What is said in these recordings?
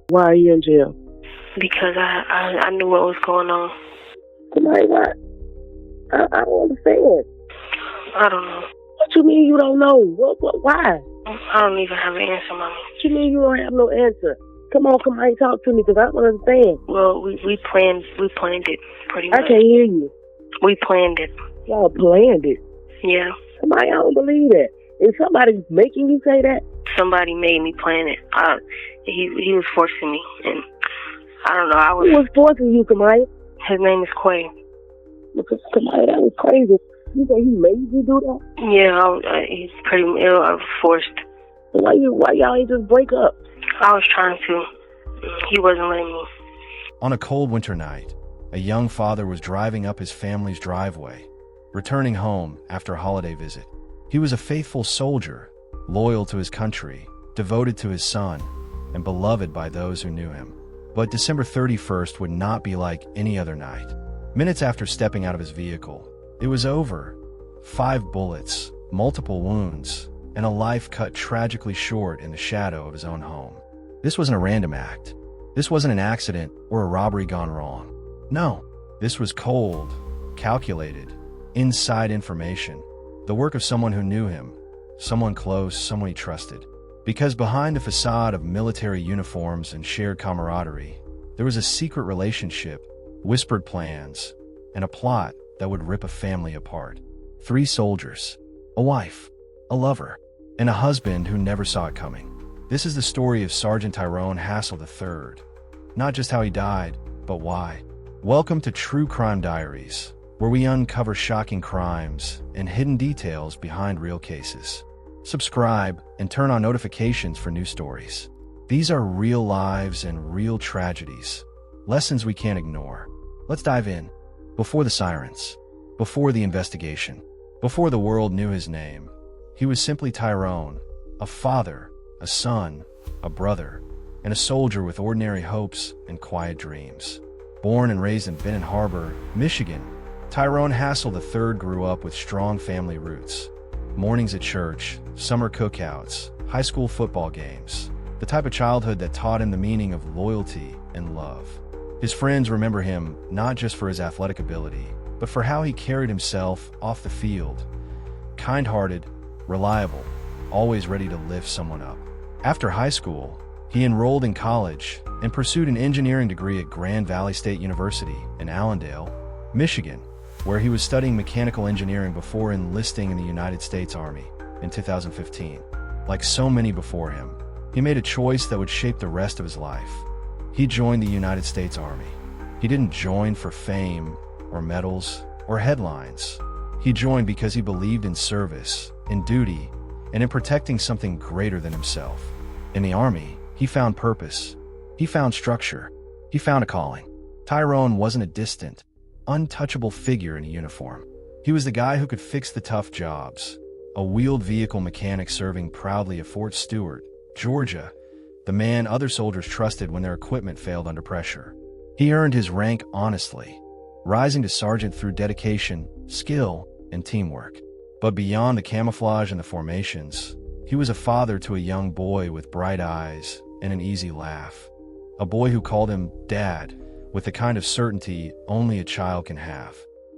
Why are you in jail? Because I knew what was going on. Like what? I don't understand. I don't know. What you mean you don't know? Why? I don't even have an answer, Mommy. What you mean you don't have no answer? Come on, talk to me, because I don't understand. Well, we planned it pretty much. I can't hear you. We planned it. Y'all planned it? Yeah. I don't believe that. Is somebody making you say that? Somebody made me plan it. He was forcing me, and I don't know. Who was forcing you, Kemia? His name is Quay. Because Kemia, that was crazy. You say he made you do that? Yeah, he's pretty ill. I was forced. Why y'all ain't just break up? I was trying to. He wasn't letting me. On a cold winter night, a young father was driving up his family's driveway, returning home after a holiday visit. He was a faithful soldier, loyal to his country, devoted to his son, and beloved by those who knew him. But December 31st would not be like any other night. Minutes after stepping out of his vehicle, it was over. 5 bullets, multiple wounds, and a life cut tragically short in the shadow of his own home. This wasn't a random act. This wasn't an accident or a robbery gone wrong. No, this was cold, calculated, inside information. The work of someone who knew him, someone close, someone he trusted. Because behind the facade of military uniforms and shared camaraderie, there was a secret relationship, whispered plans, and a plot that would rip a family apart. 3 soldiers, a wife, a lover, and a husband who never saw it coming. This is the story of Sergeant Tyrone Hassel III. Not just how he died, but why. Welcome to True Crime Diaries, where we uncover shocking crimes and hidden details behind real cases. Subscribe and turn on notifications for new stories. These are real lives and real tragedies, lessons we can't ignore. Let's dive in. Before the sirens, before the investigation, before the world knew his name, he was simply Tyrone, a father, a son, a brother, and a soldier with ordinary hopes and quiet dreams. Born and raised in Benton Harbor, Michigan, Tyrone Hassel III grew up with strong family roots. Mornings at church, summer cookouts, high school football games, the type of childhood that taught him the meaning of loyalty and love. His friends remember him not just for his athletic ability, but for how he carried himself off the field. Kind-hearted, reliable, always ready to lift someone up. After high school, he enrolled in college and pursued an engineering degree at Grand Valley State University in Allendale, Michigan, where he was studying mechanical engineering before enlisting in the United States Army in 2015. Like so many before him, he made a choice that would shape the rest of his life. He joined the United States Army. He didn't join for fame or medals or headlines. He joined because he believed in service, in duty, and in protecting something greater than himself. In the Army, he found purpose. He found structure. He found a calling. Tyrone wasn't a distant, untouchable figure in a uniform. He was the guy who could fix the tough jobs, a wheeled vehicle mechanic serving proudly at Fort Stewart, Georgia, the man other soldiers trusted when their equipment failed under pressure. He earned his rank honestly, rising to sergeant through dedication, skill, and teamwork. But beyond the camouflage and the formations, he was a father to a young boy with bright eyes and an easy laugh. A boy who called him Dad, with the kind of certainty only a child can have.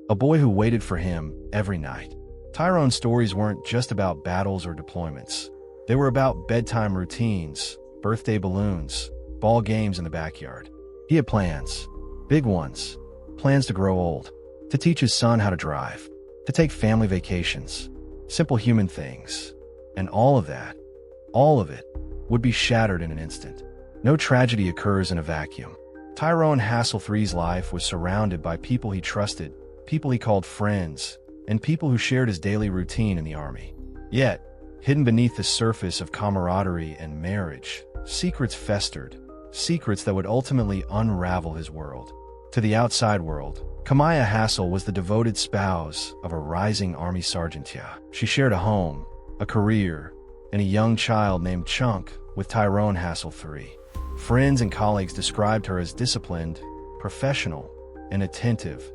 A boy who waited for him every night. Tyrone's stories weren't just about battles or deployments. They were about bedtime routines, birthday balloons, ball games in the backyard. He had plans, big ones, plans to grow old, to teach his son how to drive, to take family vacations, simple human things. And all of it, would be shattered in an instant. No tragedy occurs in a vacuum. Tyrone Hassel III's life was surrounded by people he trusted, people he called friends, and people who shared his daily routine in the Army. Yet, hidden beneath the surface of camaraderie and marriage, secrets festered, secrets that would ultimately unravel his world. To the outside world, Kemia Hassel was the devoted spouse of a rising Army sergeant. She shared a home, a career, and a young child named Chunk with Tyrone Hassel III. Friends and colleagues described her as disciplined, professional, and attentive,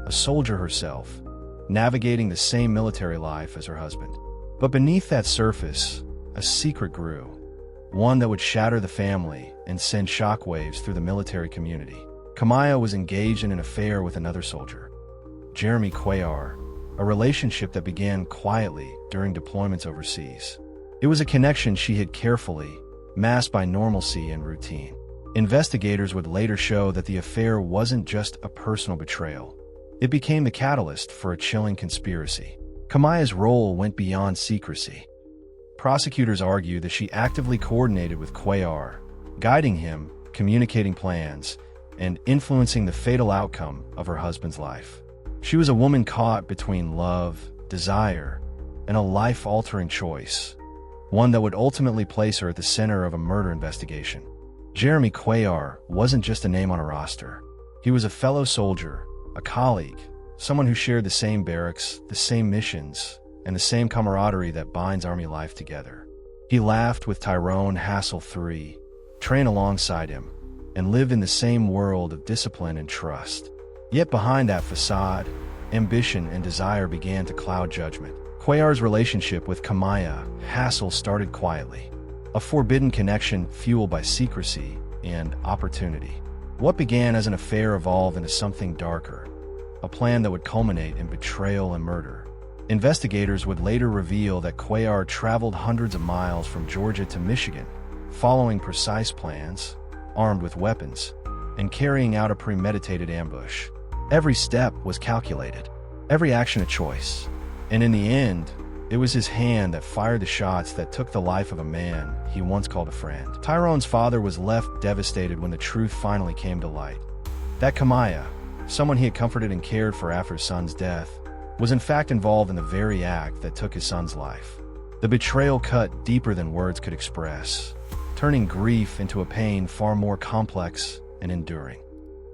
a soldier herself, navigating the same military life as her husband. But beneath that surface, a secret grew. one that would shatter the family and send shockwaves through the military community. Kemia was engaged in an affair with another soldier, Jeremy Cuellar, a relationship that began quietly during deployments overseas. It was a connection she hid carefully, masked by normalcy and routine. Investigators would later show that the affair wasn't just a personal betrayal. It became the catalyst for a chilling conspiracy. Kemia's role went beyond secrecy. Prosecutors argue that she actively coordinated with Cuellar, guiding him, communicating plans, and influencing the fatal outcome of her husband's life. She was a woman caught between love, desire, and a life-altering choice, one that would ultimately place her at the center of a murder investigation. Jeremy Cuellar wasn't just a name on a roster. He was a fellow soldier, a colleague, someone who shared the same barracks, the same missions, and the same camaraderie that binds Army life together. He laughed with Tyrone Hassel III, trained alongside him, and lived in the same world of discipline and trust. Yet behind that facade, ambition and desire began to cloud judgment. Cuellar's relationship with Kemia Hassel started quietly, a forbidden connection fueled by secrecy and opportunity. What began as an affair evolved into something darker, a plan that would culminate in betrayal and murder. Investigators would later reveal that Cuellar traveled hundreds of miles from Georgia to Michigan, following precise plans, armed with weapons, and carrying out a premeditated ambush. Every step was calculated, every action a choice, and in the end, it was his hand that fired the shots that took the life of a man he once called a friend. Tyrone's father was left devastated when the truth finally came to light. That Kemia, someone he had comforted and cared for after his son's death, was in fact involved in the very act that took his son's life. The betrayal cut deeper than words could express, turning grief into a pain far more complex and enduring.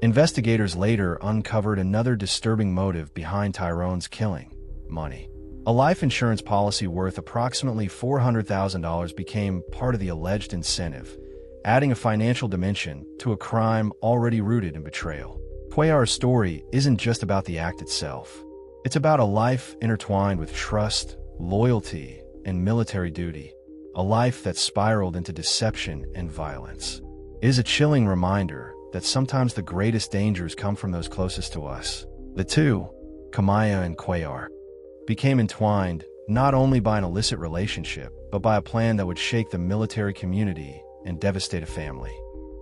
Investigators later uncovered another disturbing motive behind Tyrone's killing: money. A life insurance policy worth approximately $400,000 became part of the alleged incentive, adding a financial dimension to a crime already rooted in betrayal. Cuellar's story isn't just about the act itself. It's about a life intertwined with trust, loyalty, and military duty, a life that spiraled into deception and violence. It is a chilling reminder that sometimes the greatest dangers come from those closest to us. The two, Kemia and Cuellar, became entwined not only by an illicit relationship, but by a plan that would shake the military community and devastate a family.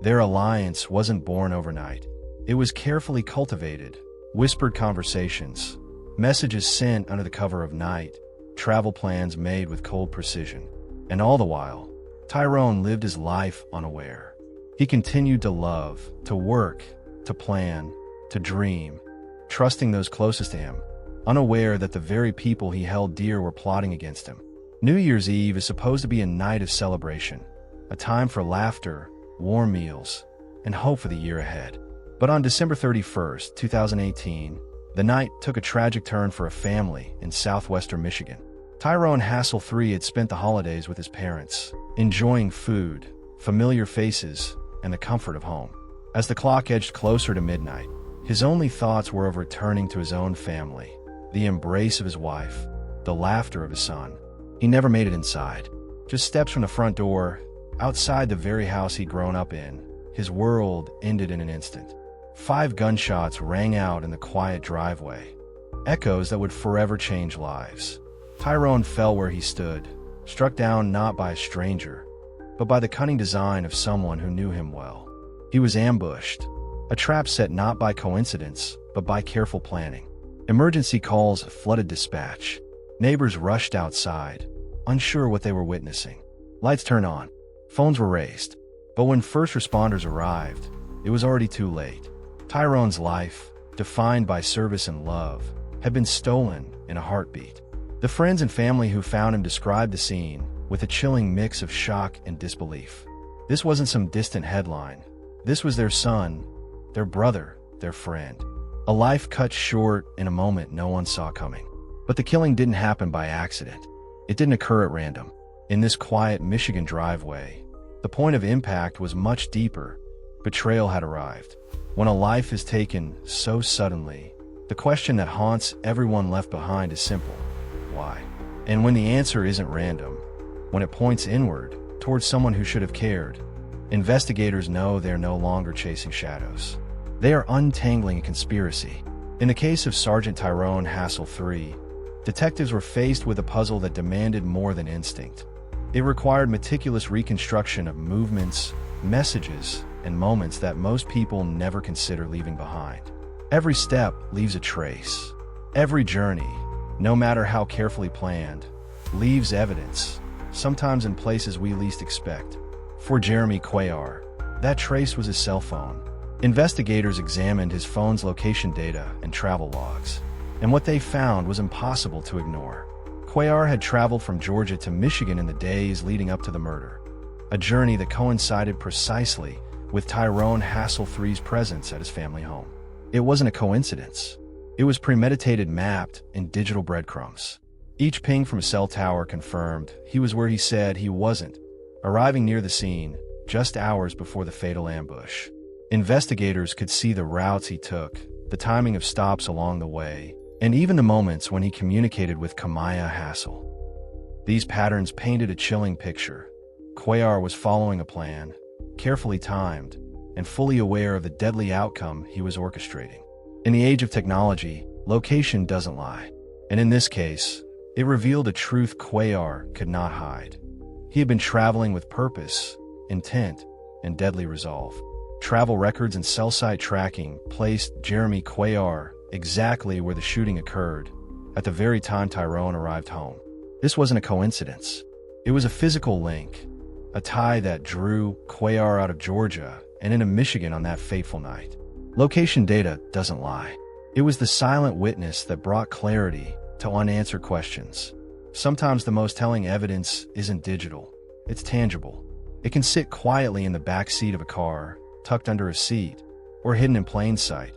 Their alliance wasn't born overnight. It was carefully cultivated, whispered conversations, messages sent under the cover of night, travel plans made with cold precision. And all the while, Tyrone lived his life unaware. He continued to love, to work, to plan, to dream, trusting those closest to him, unaware that the very people he held dear were plotting against him. New Year's Eve is supposed to be a night of celebration, a time for laughter, warm meals, and hope for the year ahead. But on December 31st, 2018, the night took a tragic turn for a family in southwestern Michigan. Tyrone Hassel III had spent the holidays with his parents, enjoying food, familiar faces, and the comfort of home. As the clock edged closer to midnight, his only thoughts were of returning to his own family, the embrace of his wife, the laughter of his son. He never made it inside. Just steps from the front door, outside the very house he'd grown up in, his world ended in an instant. 5 gunshots rang out in the quiet driveway, echoes that would forever change lives. Tyrone fell where he stood, struck down not by a stranger, but by the cunning design of someone who knew him well. He was ambushed, a trap set not by coincidence, but by careful planning. Emergency calls flooded dispatch. Neighbors rushed outside, unsure what they were witnessing. Lights turned on. Phones were raised. But when first responders arrived, it was already too late. Tyrone's life, defined by service and love, had been stolen in a heartbeat. The friends and family who found him described the scene with a chilling mix of shock and disbelief. This wasn't some distant headline. This was their son, their brother, their friend. A life cut short in a moment no one saw coming. But the killing didn't happen by accident. It didn't occur at random. In this quiet Michigan driveway, the point of impact was much deeper. Betrayal had arrived. When a life is taken so suddenly, the question that haunts everyone left behind is simple: why? And when the answer isn't random, when it points inward, towards someone who should have cared. Investigators know they're no longer chasing shadows. They are untangling a conspiracy. In the case of Sergeant Tyrone Hassel III, detectives were faced with a puzzle that demanded more than instinct. It required meticulous reconstruction of movements, messages, and moments that most people never consider leaving behind. Every step leaves a trace. Every journey, no matter how carefully planned, leaves evidence, sometimes in places we least expect. For Jeremy Cuellar, that trace was his cell phone. Investigators examined his phone's location data and travel logs, and what they found was impossible to ignore. Cuellar had traveled from Georgia to Michigan in the days leading up to the murder, a journey that coincided precisely with Tyrone Hassel III's presence at his family home. It wasn't a coincidence. It was premeditated, mapped in digital breadcrumbs. Each ping from a cell tower confirmed he was where he said he wasn't, arriving near the scene just hours before the fatal ambush. Investigators could see the routes he took, the timing of stops along the way, and even the moments when he communicated with Kemia Hassel. These patterns painted a chilling picture. Cuellar was following a plan, carefully timed, and fully aware of the deadly outcome he was orchestrating. In the age of technology, location doesn't lie. And in this case, it revealed a truth Cuellar could not hide. He had been traveling with purpose, intent, and deadly resolve. Travel records and cell site tracking placed Jeremy Cuellar exactly where the shooting occurred, at the very time Tyrone arrived home. This wasn't a coincidence. It was a physical link, a tie that drew Cuellar out of Georgia and into Michigan on that fateful night. Location data doesn't lie. It was the silent witness that brought clarity to unanswered questions. Sometimes the most telling evidence isn't digital, it's tangible. It can sit quietly in the back seat of a car, tucked under a seat, or hidden in plain sight,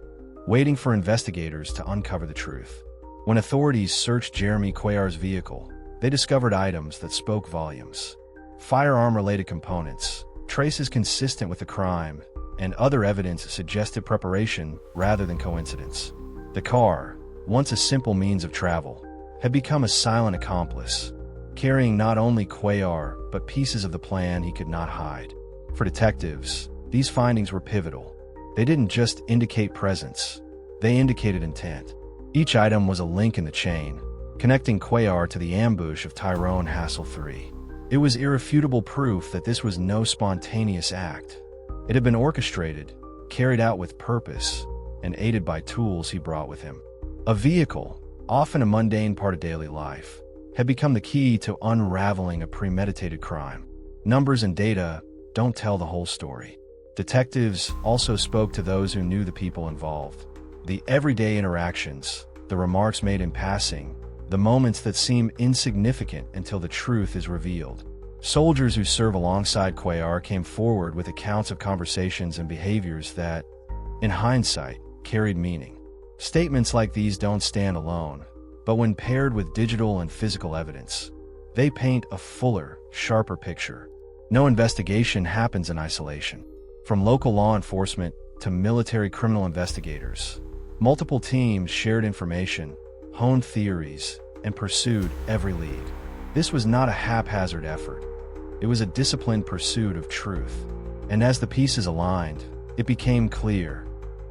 waiting for investigators to uncover the truth. When authorities searched Jeremy Cuellar's vehicle, they discovered items that spoke volumes. Firearm-related components, traces consistent with the crime, and other evidence suggested preparation rather than coincidence. The car, once a simple means of travel, had become a silent accomplice, carrying not only Cuellar but pieces of the plan he could not hide. For detectives, these findings were pivotal. They didn't just indicate presence, they indicated intent. Each item was a link in the chain, connecting Cuellar to the ambush of Tyrone Hassel III. It was irrefutable proof that this was no spontaneous act. It had been orchestrated, carried out with purpose, and aided by tools he brought with him. A vehicle, often a mundane part of daily life, had become the key to unraveling a premeditated crime. Numbers and data don't tell the whole story. Detectives also spoke to those who knew the people involved. The everyday interactions, the remarks made in passing, the moments that seem insignificant until the truth is revealed. Soldiers who serve alongside Cuellar came forward with accounts of conversations and behaviors that, in hindsight, carried meaning. Statements like these don't stand alone, but when paired with digital and physical evidence, they paint a fuller, sharper picture. No investigation happens in isolation. From local law enforcement to military criminal investigators, multiple teams shared information, honed theories, and pursued every lead. This was not a haphazard effort. It was a disciplined pursuit of truth. And as the pieces aligned, it became clear.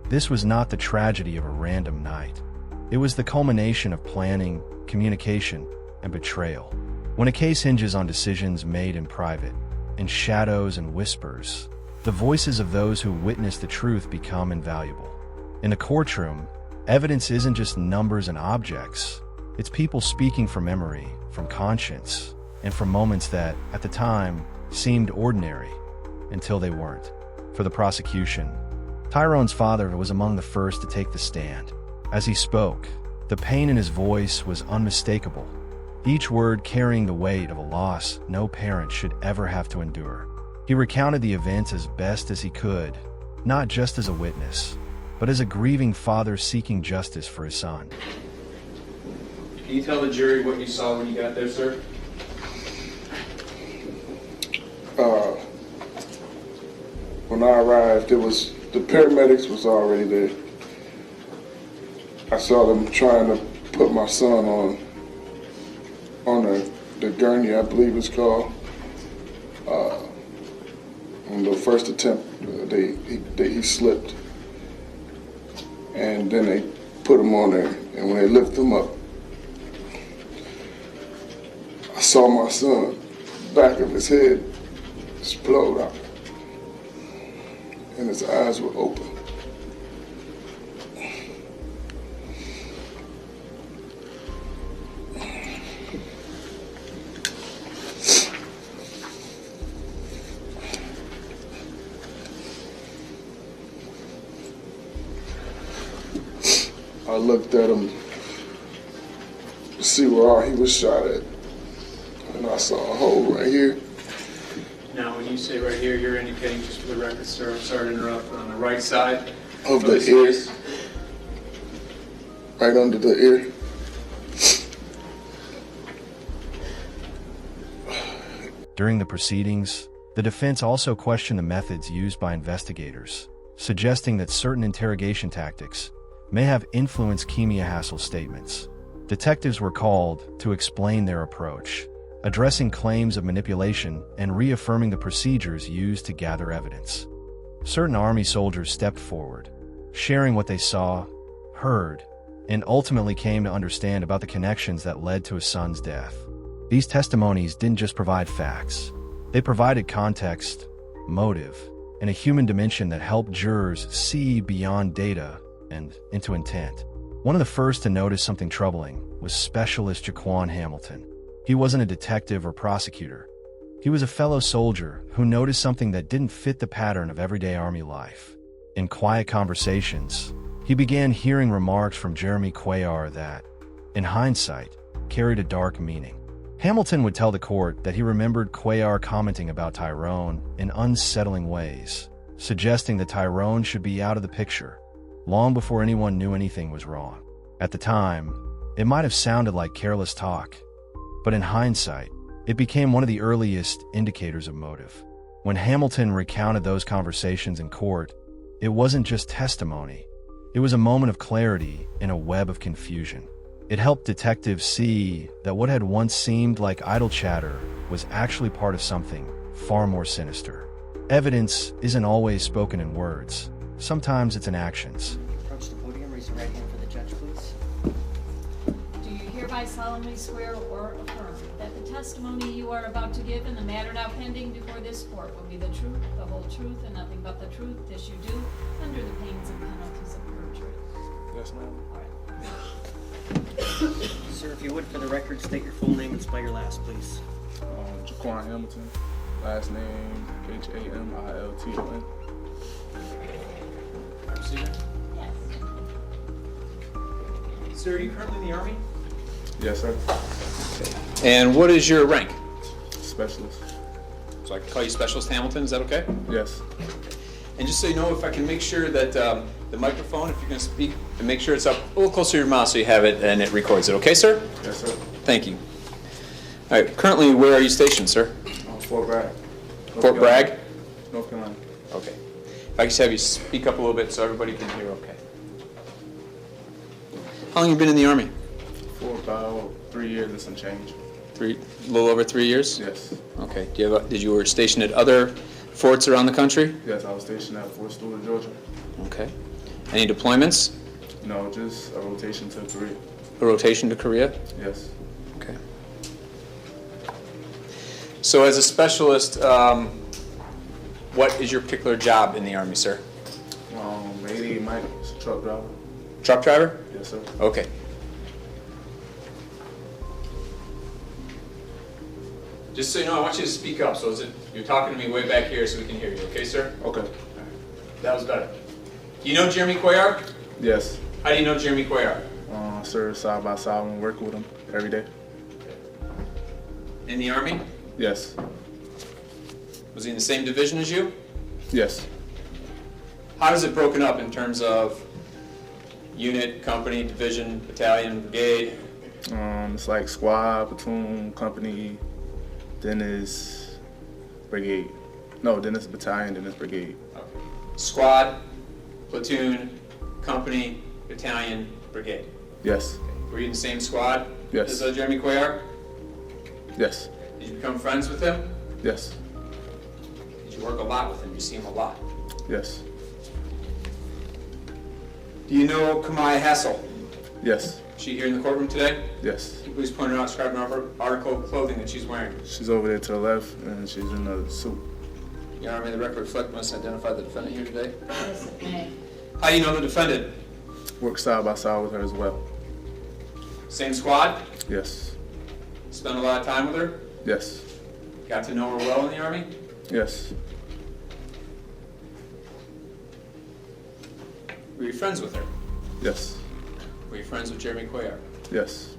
This was not the tragedy of a random night. It was the culmination of planning, communication, and betrayal. When a case hinges on decisions made in private, in shadows and whispers, the voices of those who witness the truth become invaluable. In a courtroom, evidence isn't just numbers and objects. It's people speaking from memory, from conscience, and from moments that, at the time, seemed ordinary, until they weren't. For the prosecution, Tyrone's father was among the first to take the stand. As he spoke, the pain in his voice was unmistakable, each word carrying the weight of a loss no parent should ever have to endure. He recounted the events as best as he could, not just as a witness, but as a grieving father seeking justice for his son. Can you tell the jury what you saw when you got there, sir? When I arrived, the paramedics was already there. I saw them trying to put my son on the gurney, I believe it's called. On the first attempt, he slipped, and then they put him on there. And when they lift him up, I saw my son, back of his head explode out, and his eyes were open. I looked at him to see where he was shot at, and I saw a hole right here. Now, when you say right here, you're indicating, just for the record, sir, I'm sorry to interrupt, on the right side of the ear, right under the ear. During the proceedings, the defense also questioned the methods used by investigators, suggesting that certain interrogation tactics may have influenced Kemia Hassel's statements. Detectives were called to explain their approach, addressing claims of manipulation and reaffirming the procedures used to gather evidence. Certain Army soldiers stepped forward, sharing what they saw, heard, and ultimately came to understand about the connections that led to his son's death. These testimonies didn't just provide facts. They provided context, motive, and a human dimension that helped jurors see beyond data and into intent. One of the first to notice something troubling was Specialist Jaquan Hamilton. He wasn't a detective or prosecutor. He was a fellow soldier who noticed something that didn't fit the pattern of everyday Army life. In quiet conversations, he began hearing remarks from Jeremy Cuellar that, in hindsight, carried a dark meaning. Hamilton would tell the court that he remembered Cuellar commenting about Tyrone in unsettling ways, suggesting that Tyrone should be out of the picture long before anyone knew anything was wrong. At the time, it might have sounded like careless talk, but in hindsight, it became one of the earliest indicators of motive. When Hamilton recounted those conversations in court, it wasn't just testimony. It was a moment of clarity in a web of confusion. It helped detectives see that what had once seemed like idle chatter was actually part of something far more sinister. Evidence isn't always spoken in words. Sometimes it's in actions. Approach the podium, raise your right hand for the judge, please. Do you hereby solemnly swear or affirm that the testimony you are about to give in the matter now pending before this court will be the truth, the whole truth, and nothing but the truth? This you do, under the pains and penalties of perjury. Yes, ma'am. All right. Sir, if you would, for the record, state your full name and spell your last, please. Jaquan Hamilton, last name Hamilton. Yes. Sir, are you currently in the Army? Yes, sir. And what is your rank? Specialist. So I can call you Specialist Hamilton, is that okay? Yes. And just so you know, if I can make sure that the microphone, if you're going to speak, and make sure it's up a little closer to your mouth so you have it and it records it. Okay, sir? Yes, sir. Thank you. All right, currently where are you stationed, sir? Fort Bragg. Fort Bragg? North Carolina. Okay. If I could just have you speak up a little bit so everybody can hear okay. How long have you been in the Army? For about 3 years and some change. A little over 3 years? Yes. Okay. Did you were stationed at other forts around the country? Yes, I was stationed at Fort Stewart, Georgia. Okay. Any deployments? No, just a rotation to Korea. A rotation to Korea? Yes. Okay. So as a specialist, what is your particular job in the Army, sir? 80 Mike, truck driver. Truck driver? Yes, sir. Okay. Just so you know, I want you to speak up. So you're talking to me way back here so we can hear you. Okay, sir? Okay. That was better. Do you know Jeremy Cuellar? Yes. How do you know Jeremy Cuellar? Sir, side by side and work with him every day. In the Army? Yes. Was he in the same division as you? Yes. How is it broken up in terms of unit, company, division, battalion, brigade? It's like squad, platoon, company, then it's brigade. No, then it's battalion, then it's brigade. Okay. Squad, platoon, company, battalion, brigade. Yes. Okay. Were you in the same squad Yes. as Jeremy Cuellar? Yes. Did you become friends with him? Yes. You work a lot with him. You see him a lot. Yes. Do you know Kemia Hassel? Yes. Is she here in the courtroom today? Yes. Can you please point her out, describe an article of clothing that she's wearing? She's over there to the left, and she's in a suit. Your Honor, may the record reflect must identify the defendant here today? Yes, it may. How do you know the defendant? Work side by side with her as well. Same squad? Yes. Spent a lot of time with her? Yes. Got to know her well in the Army? Yes. Were you friends with her? Yes. Were you friends with Jeremy Cuellar? Yes.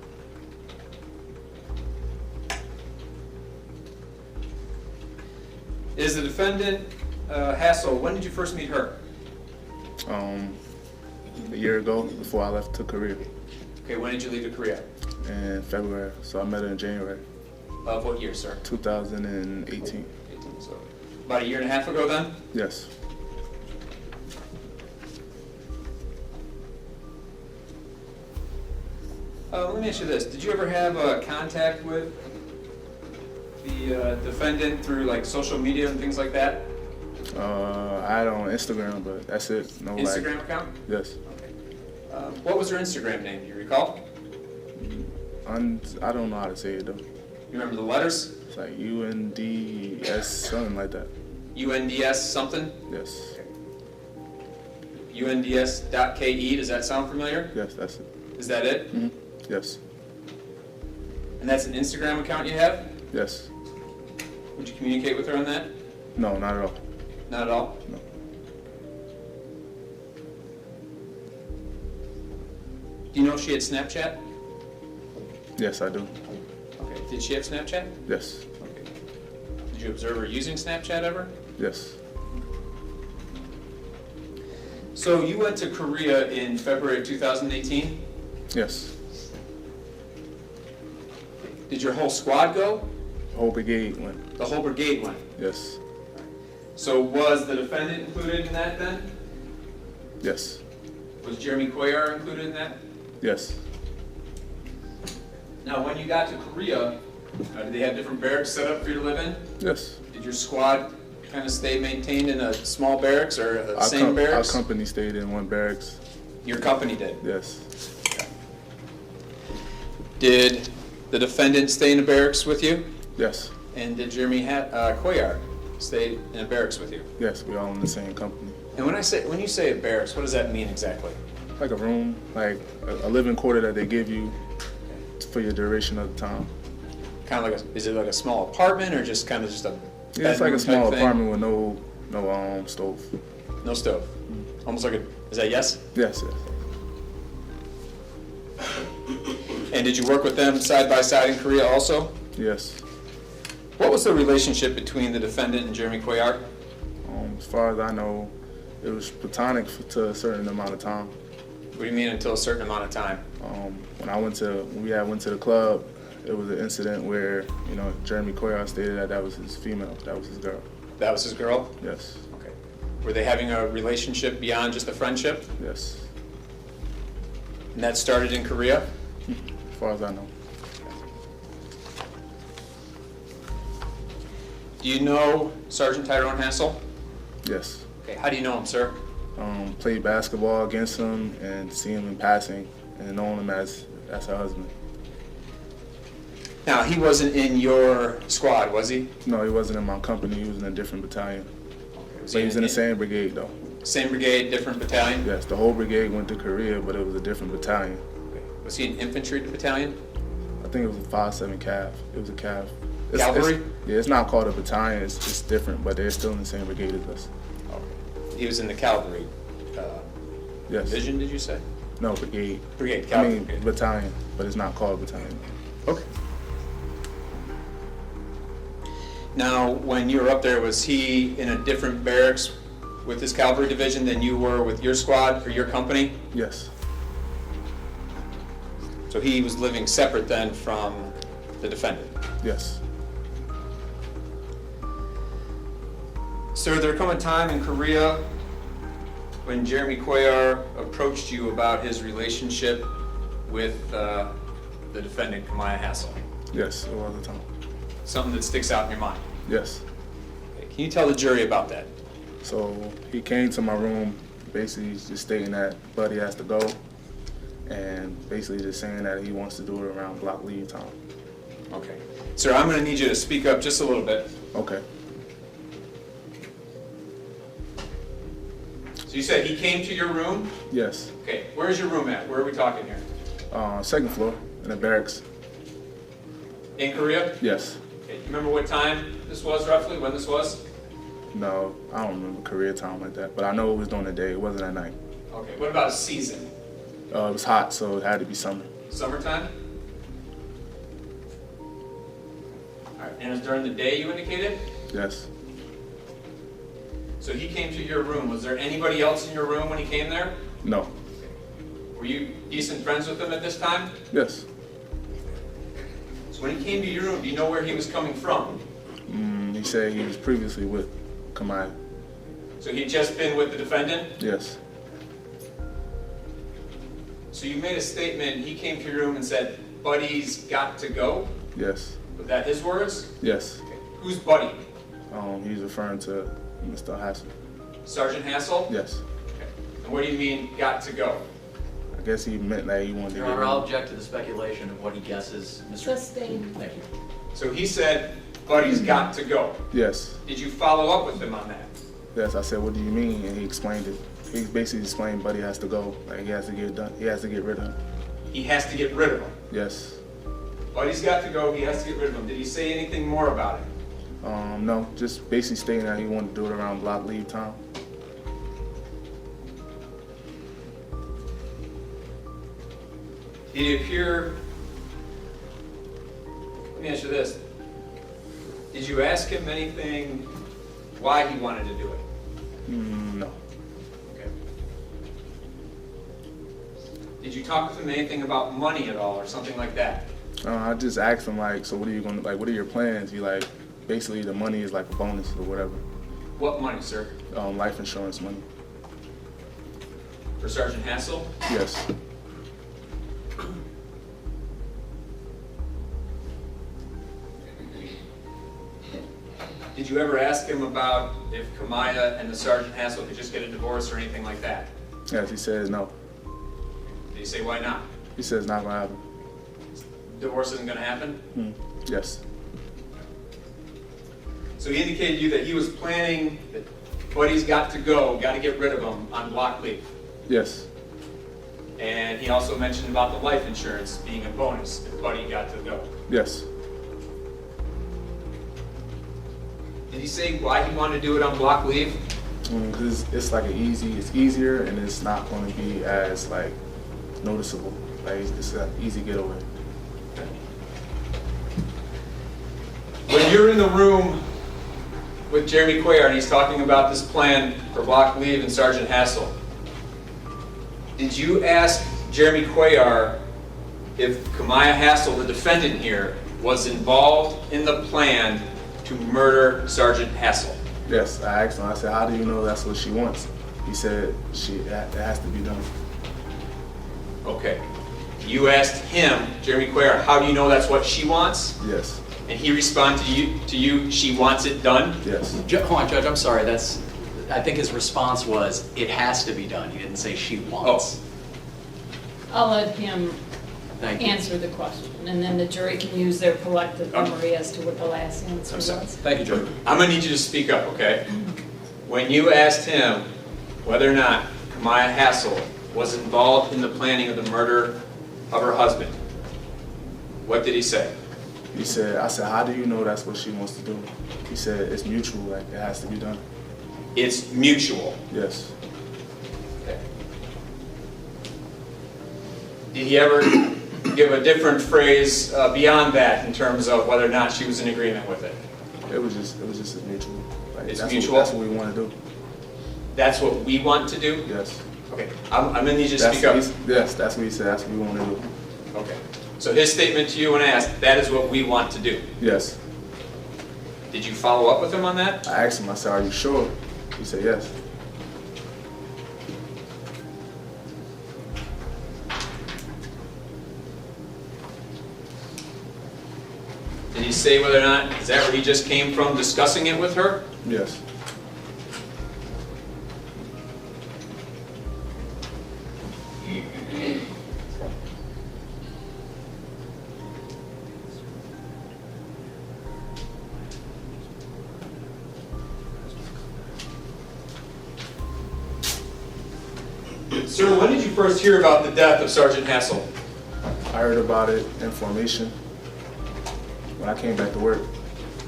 Is the defendant Hassel, when did you first meet her? A year ago, before I left to Korea Okay, when did you leave to Korea? in February. So I met her in January Of what year, sir? 2018. 18, so about a year and a half ago then? Yes. Let me ask you this. Did you ever have contact with the defendant through like social media and things like that? I had her on Instagram, but that's it. No Instagram like. account? Yes. Okay. What was her Instagram name? Do you recall? I don't know how to say it though. You remember the letters? It's like UNDS, something like that. UNDS something? Yes. UNDS.KE, does that sound familiar? Yes, that's it. Is that it? Mm-hmm. Yes. And that's an Instagram account you have? Yes. Would you communicate with her on that? No, not at all. Not at all? No. Do you know if she had Snapchat? Yes, I do. Okay. Did she have Snapchat? Yes. Okay. Did you observe her using Snapchat ever? Yes. So you went to Korea in February of 2018? Yes. Did your whole squad go? Whole brigade went. The whole brigade went. Yes. So was the defendant included in that then? Yes. Was Jeremy Cuellar included in that? Yes. Now, when you got to Korea, did they have different barracks set up for you to live in? Yes. Did your squad kind of stay maintained in a small barracks or the same barracks? Our company stayed in one barracks. Your company did? Yes. Did the defendant stay in a barracks with you? Yes. And did Jeremy Cuellar stay in a barracks with you? Yes, we all in the same company. And when you say a barracks, what does that mean exactly? Like a room, like a living quarter that they give you for your duration of the time. Kind of like is it like a small apartment or just kind of just a Yeah, it's like a bedroom small type thing? apartment with no stove. No stove. Almost like is that yes? Yes, yes. And did you work with them side by side in Korea also? Yes. What was the relationship between the defendant and Jeremy Cuellar? As far as I know, it was platonic to a certain amount of time. What do you mean until a certain amount of time? When we went to the club, it was an incident where Jeremy Cuellar stated that was his female, that was his girl. That was his girl? Yes. Okay. Were they having a relationship beyond just a friendship? Yes. And that started in Korea? As far as I know. Do you know Sergeant Tyrone Hassel? Yes. Okay. How do you know him, sir? Played basketball against him and see him in passing and known him as her husband. Now, he wasn't in your squad, was he? No, he wasn't in my company. He was in a different battalion. Okay. But he was in the same brigade, though. Same brigade, different battalion? Yes, the whole brigade went to Korea, but it was a different battalion. Okay. Was he an infantry battalion? I think it was a 5-7 Cav. It was a Cav. Cavalry? It's not called a battalion. It's just different, but they're still in the same brigade as us. Okay. He was in the cavalry Yes. division, did you say? No, brigade. Brigade, I cavalry. mean, brigade. battalion, but it's not called battalion. Okay. Now, when you were up there, was he in a different barracks with his cavalry division than you were with your squad or your company? Yes. So he was living separate then from the defendant? Yes. Sir, there come a time in Korea when Jeremy Cuellar approached you about his relationship with the defendant, Kemia Hassel. Yes, it was a time. Something that sticks out in your mind. Yes. Okay. Can Can you tell the jury about that? So he came to my room, basically just stating that Buddy has to go, and basically just saying that he wants to do it around block leave time. Okay. Sir, I'm going to need you to speak up just a little bit. Okay. So you said he came to your room? Yes. Okay. Where's your room at? Where are we talking here? Second floor in the barracks. In Korea? Yes. Okay. You remember what time this was roughly? When this was? No, I don't remember career time like that, but I know it was during the day. It wasn't at night. Okay. What about season? It was hot, so it had to be summer. Summertime? All right. And it was during the day you indicated? Yes. So he came to your room. Was there anybody else in your room when he came there? No. Were you decent friends with him at this time? Yes. So when he came to your room, do you know where he was coming from? He said he was previously with Kemia. So he'd just been with the defendant? Yes. So you made a statement, he came to your room and said, Buddy's got to go? Yes. Was that his words? Yes. Okay. Who's Buddy? He's referring to Mr. Hassel. Sergeant Hassel? Yes. Okay. And what do you mean, got to go? I guess he meant that he wanted to Your get Honor, rid I'll of object to the speculation of what he guesses. Mr. Sustained. Thank you. So he said, Buddy's got to go. Yes. Did you follow up with him on that? Yes, I said, what do you mean? And he explained it. He basically explained Buddy has to go. Like, he has to get it done. He has to get rid of him. He has to get rid of him. Yes. Buddy's got to go, he has to get rid of him. Did he say anything more about it? No, just basically stating that he wanted to do it around block leave time. Did it appear, let me ask you this. Did you ask him anything, why he wanted to do it? No. Okay. Did you talk with him anything about money at all or something like that? I just asked him, like, so what are you going to, like, what are your plans? He, like, basically the money is like a bonus or whatever. What money, sir? Life insurance money. For Sergeant Hassel? Yes. Did you ever ask him about if Kemia and the Sergeant Hassel could just get a divorce or anything like that? Yes, he says no. Did he say why not? He says it's not going to happen. Divorce isn't going to happen? Yes. So he indicated to you that he was planning that Buddy's got to go, got to get rid of him on block leave. Yes. And he also mentioned about the life insurance being a bonus if Buddy got to go. Yes. Did he say why he wanted to do it on block leave? Because it's like it's easier and it's not going to be as like noticeable. Like it's an easy getaway. When you're in the room with Jeremy Cuellar and he's talking about this plan for block leave and Sergeant Hassel, did you ask Jeremy Cuellar if Kemia Hassel, the defendant here, was involved in the plan to murder Sergeant Hassel? Yes, I asked him. I said, how do you know that's what she wants? He said, it has to be done. Okay. You asked him, Jeremy Cuellar, how do you know that's what she wants? Yes. And he responded to you, she wants it done? Yes. Hold on, Judge, I'm sorry. I think his response was, it has to be done. He didn't say she wants. I'll let him Thank you. answer the question, and then the jury can use their collective memory as to what the last answer I'm sorry. was. Thank you, Judge. I'm going to need you to speak up, okay? When you asked him whether or not Kemia Hassel was involved in the planning of the murder of her husband, what did he say? He said, I said, how do you know that's what she wants to do? He said, it's mutual, like it has to be done. It's mutual. Yes. Okay. Did he ever give a different phrase beyond that in terms of whether or not she was in agreement with it? It was just a mutual. Like, It's that's mutual? That's what we want to do. That's what we want to do? Yes. Okay. I'm going to need you to speak up. Yes, that's what he said. That's what we want to do. Okay. So his statement to you when asked, that is what we want to do. Yes. Did you follow up with him on that? I asked him, I said, are you sure? He said, yes. Did he say whether or not, is that where he just came from discussing it with her? Yes. Sir, when did you first hear about the death of Sergeant Hassel? I heard about it in formation when I came back to work.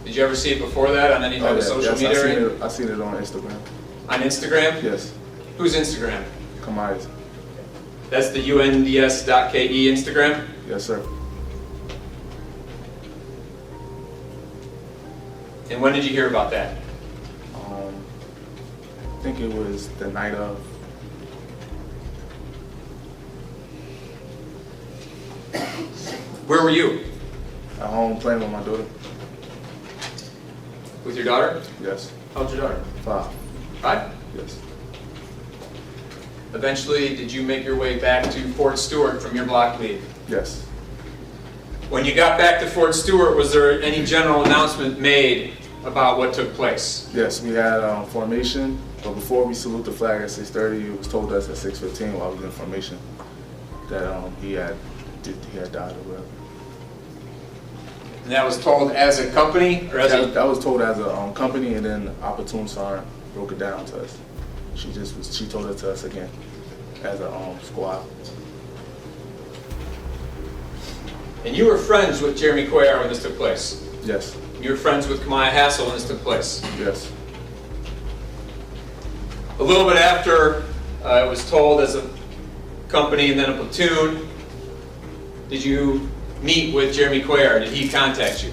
Did you ever see it before that on any type of social media? I seen it on Instagram. On Instagram? Yes. Whose Instagram? Kemia's. That's the unds.ke Instagram? Yes, sir. And when did you hear about that? I think it was the night of. Where were you? At home playing with my daughter. With your daughter? Yes. How old's your daughter? 5. 5? Yes. Eventually, did you make your way back to Fort Stewart from your block leave? Yes. When you got back to Fort Stewart, was there any general announcement made about what took place? Yes, we had formation, but before we salute the flag at 6:30, it was told us at 6:15 while we were in formation that he had died or whatever. And that was told as a company, or as that was told as a company, and then Opportune Sergeant broke it down to us. She told it to us again as a squad. And you were friends with Jeremy Cuellar when this took place? Yes. You were friends with Kemia Hassel when this took place? Yes. A little bit after it was told as a company and then a platoon, did you meet with Jeremy Cuellar? Did he contact you?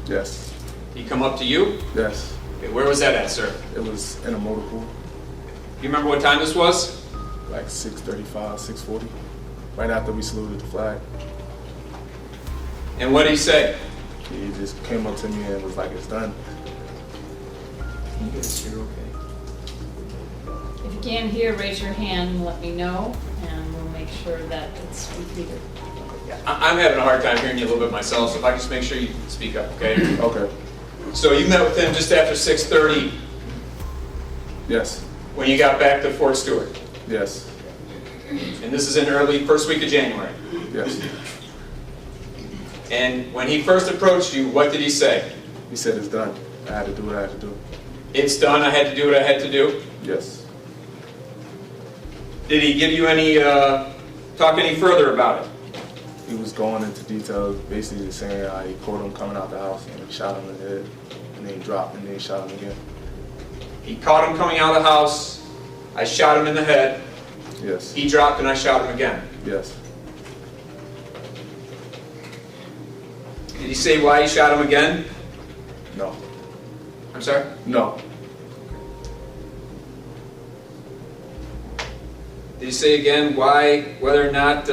Yes. Did he come up to you? Yes. Okay, where was that at, sir? It was in a motor pool. Do you remember what time this was? Like 6:35, 6:40, right after we saluted the flag. And what did he say? He just came up to me and was like, "It's done." Can you guys hear okay? If you can't hear, raise your hand and let me know, and we'll make sure that it's repeated. I'm having a hard time hearing you a little bit myself, so if I can just make sure you speak up, okay? Okay. So you met with him just after 6:30 Yes. when you got back to Fort Stewart. Yes. And this is in early first week of January. Yes. And when he first approached you, what did he say? He said, "It's done. I had to do what I had to do." It's done, I had to do what I had to do. Yes. Did he give you any, talk any further about it? He was going into details, basically just saying how he caught him coming out the house and he shot him in the head, and then he dropped and then he shot him again. He caught him coming out of the house, I shot him in the head, Yes. he dropped and I shot him again. Yes. Did he say why he shot him again? No. I'm sorry? No. Did he say again why, whether or not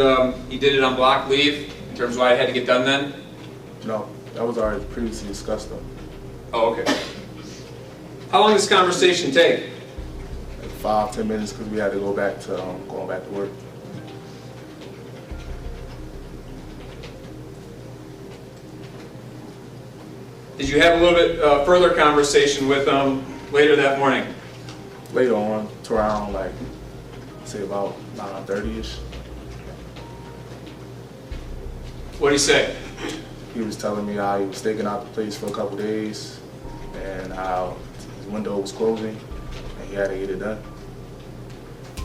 he did it on block leave, in terms of why it had to get done then? No. That was already previously discussed though. Oh, okay. How long did this conversation take? Like 5-10 minutes because we had to go back to going back to work. Did you have a little bit further conversation with him later that morning? Later on, to around like, say about 9:30ish, What did he say? he was telling me how he was staking out the place for a couple days and how his window was closing and he had to get it done.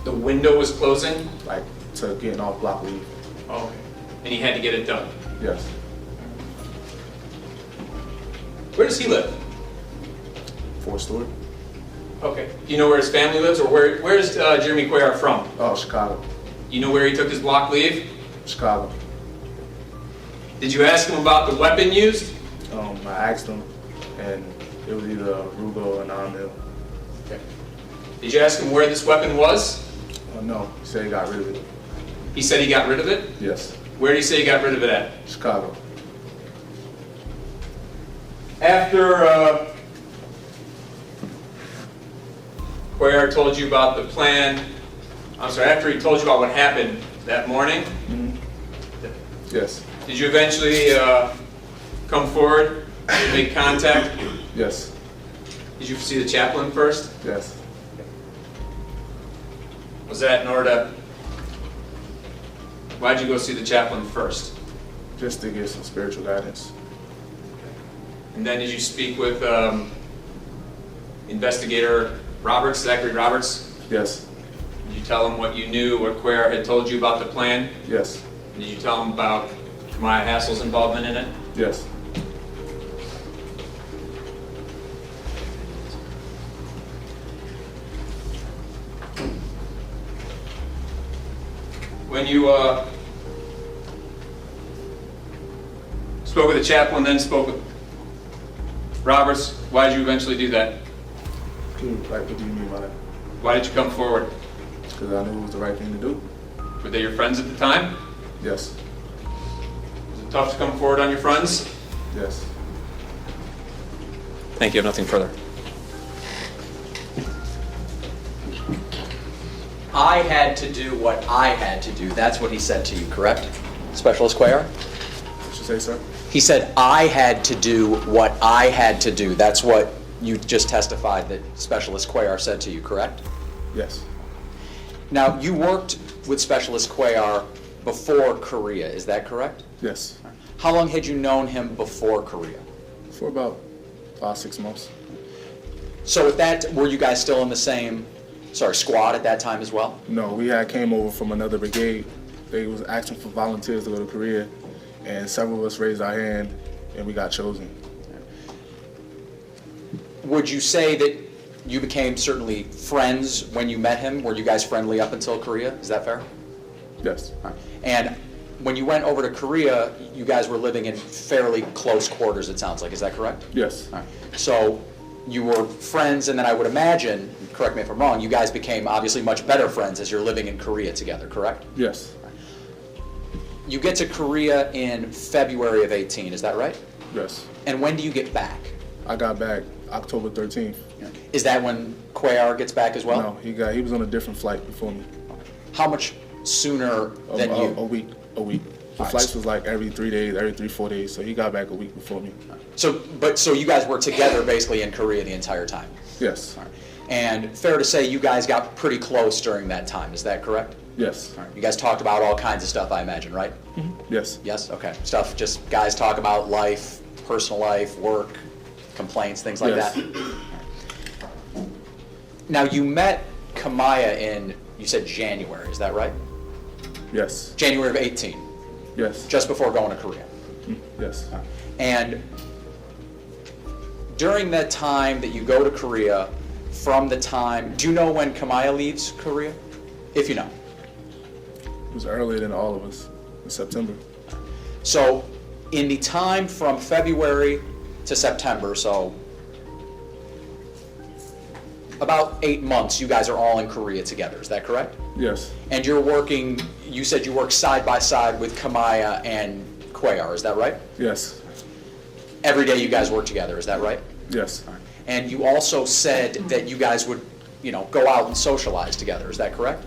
The window was closing? Like to getting off block leave. Oh, okay. And he had to get it done. Yes. Where does he live? Fort Stewart. Okay. Do you know where his family lives, or where is Jeremy Cuellar from? Oh, Chicago. You know where he took his block leave? Chicago. Did you ask him about the weapon used? I asked him and it was either a Ruger or an unravel. Okay. Did you ask him where this weapon was? No, he said he got rid of it. He said he got rid of it? Yes. Where did he say he got rid of it at? Chicago. After Cuellar told you about the plan, after he told you about what happened that morning, Yes. did you eventually come forward and make contact? Yes. Did you see the chaplain first? Yes. Was that in order to... Why'd you go see the chaplain first? Just to get some spiritual guidance. And then did you speak with investigator Roberts, Zachary Roberts? Yes. Did you tell him what you knew, what Cuellar had told you about the plan? Yes. Did you tell him about Kemia Hassel's involvement in it? Yes. When you spoke with the chaplain, then spoke with Roberts, why did you eventually do that? What do you mean by that? Why did you come forward? Because I knew it was the right thing to do. Were they your friends at the time? Yes. Was it tough to come forward on your friends? Yes. Thank you. I have nothing further. I had to do what I had to do. That's what he said to you, correct? Specialist Cuellar? What you say, sir? He said, I had to do what I had to do. That's what you just testified that Specialist Cuellar said to you, correct? Yes. Now, you worked with Specialist Cuellar before Korea, is that correct? Yes. How long had you known him before Korea? For about 5-6 months. So with that, were you guys still in the same, squad at that time as well? No, we had came over from another brigade. They was asking for volunteers to go to Korea, and several of us raised our hand, and we got chosen. Would you say that you became certainly friends when you met him? Were you guys friendly up until Korea? Is that fair? Yes. All right. And when you went over to Korea, you guys were living in fairly close quarters, it sounds like. Is that correct? Yes. All right. So you were friends, and then I would imagine, correct me if I'm wrong, you guys became obviously much better friends as you're living in Korea together, correct? Yes. You get to Korea in February of 18, is that right? Yes. And when do you get back? I got back October 13th. Is that when Cuellar gets back as well? No, he was on a different flight before me. How much sooner than you? A week. The flights was like every 3 days, every 3-4 days, so he got back a week before me. So you guys were together basically in Korea the entire time? Yes. All right. And fair to say you guys got pretty close during that time, is that correct? Yes. All right. You guys talked about all kinds of stuff, I imagine, right? Mm-hmm. Yes. Yes? Okay. Stuff, just guys talk about life, personal life, work, complaints, things like Yes. that? Now, you met Kemia in, you said January, is that right? Yes. January of 18, Yes. just before going to Korea. Yes. And during that time that you go to Korea, from the time, do you know when Kemia leaves Korea? If you know. It was earlier than all of us, in September. So in the time from February to September, so about 8 months, you guys are all in Korea together, is that correct? Yes. And you're working, you said you work side by side with Kemia and Cuellar, is that right? Yes. Every day you guys work together, is that right? Yes. And you also said that you guys would, go out and socialize together, is that correct?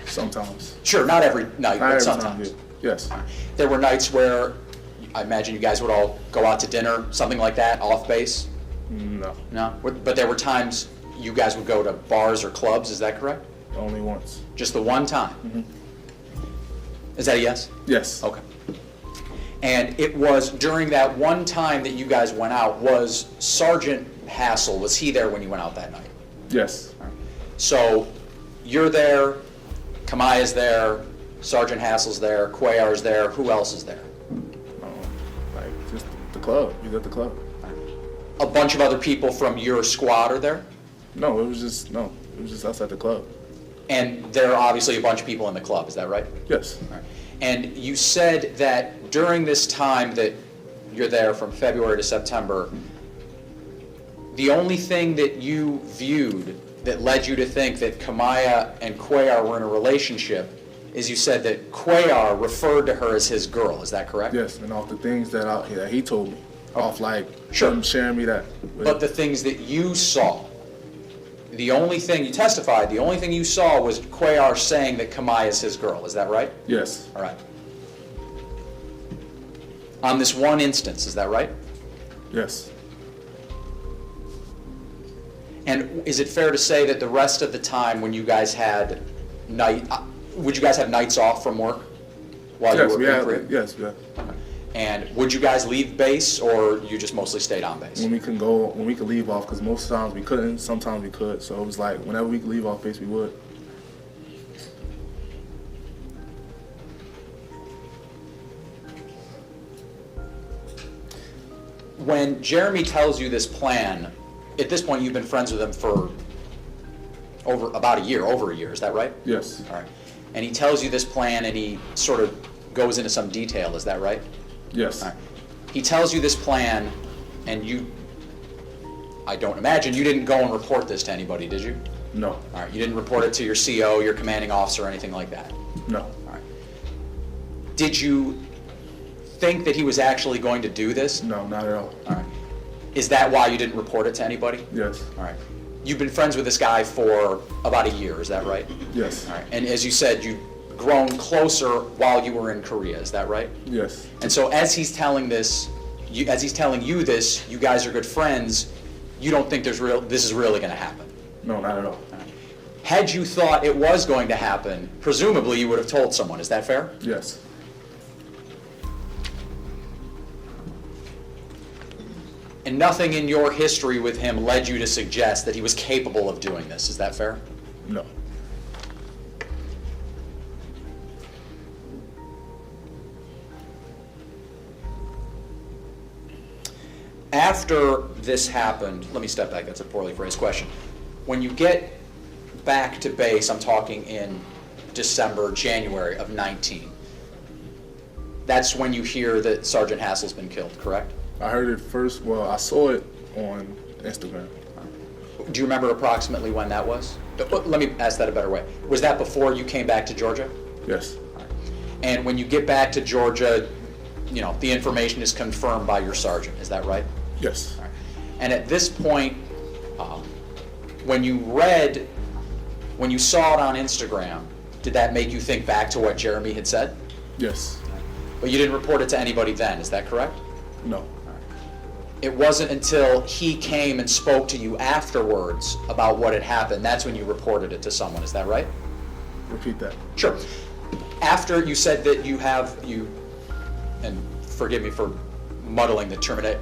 Sometimes. Sure, not every night, Not but every sometimes. time, yeah. Yes. There were nights where I imagine you guys would all go out to dinner, something like that, off base? No. No? But there were times you guys would go to bars or clubs, is that correct? Only once. Just the one time? Mm-hmm. Is that a yes? Yes. Okay. And it was during that one time that you guys went out, was Sergeant Hassel, was he there when you went out that night? Yes. So you're there, Kemia's there, Sergeant Hassel's there, Cuellar's there, who else is there? Like just the club. We was at the club. A bunch of other people from your squad are there? No, it was just us at the club. And there are obviously a bunch of people in the club, is that right? Yes. Right. And you said that during this time that you're there from February to September, the only thing that you viewed that led you to think that Kemia and Cuellar were in a relationship is you said that Cuellar referred to her as his girl, is that correct? Yes, and off the things that he told me, off like Sure. him sharing me that. But the things that you saw, the only thing you testified, the only thing you saw was Cuellar saying that Kemia is his girl, is that right? Yes. All right. On this one instance, is that right? Yes. And is it fair to say that the rest of the time when you guys had would you guys have nights off from work while you were in Korea? Yes, yeah. And would you guys leave base, or you just mostly stayed on base? When we could leave off, because most times we couldn't, sometimes we could. So it was like whenever we could leave off base, we would. When Jeremy tells you this plan, at this point you've been friends with him for over a year, is that right? Yes. All right. And he tells you this plan and he sort of goes into some detail, is that right? Yes. All right. He tells you this plan and I don't imagine you didn't go and report this to anybody, did you? No. All right. You didn't report it to your CO, your commanding officer, or anything like that? No. All right. Did you think that he was actually going to do this? No, not at all. All right. Is that why you didn't report it to anybody? Yes. All right. You've been friends with this guy for about a year, is that right? Yes. All right. And as you said, you've grown closer while you were in Korea, is that right? Yes. And so as he's telling you this, you guys are good friends, you don't think this is really going to happen? No, not at all. All right. Had you thought it was going to happen, presumably you would have told someone, is that fair? Yes. And nothing in your history with him led you to suggest that he was capable of doing this, is that fair? No. After this happened, let me step back, that's a poorly phrased question. When you get back to base, I'm talking in December, January of 19, that's when you hear that Sergeant Hassel's been killed, correct? I heard it first, well, I saw it on Instagram. Do you remember approximately when that was? Let me ask that a better way. Was that before you came back to Georgia? Yes. And when you get back to Georgia, the information is confirmed by your sergeant, is that right? Yes. Right. And at this point, when you saw it on Instagram, did that make you think back to what Jeremy had said? Yes. But you didn't report it to anybody then, is that correct? No. It wasn't until he came and spoke to you afterwards about what had happened, that's when you reported it to someone, is that right? Repeat that. Sure. After you said that and forgive me for muddling the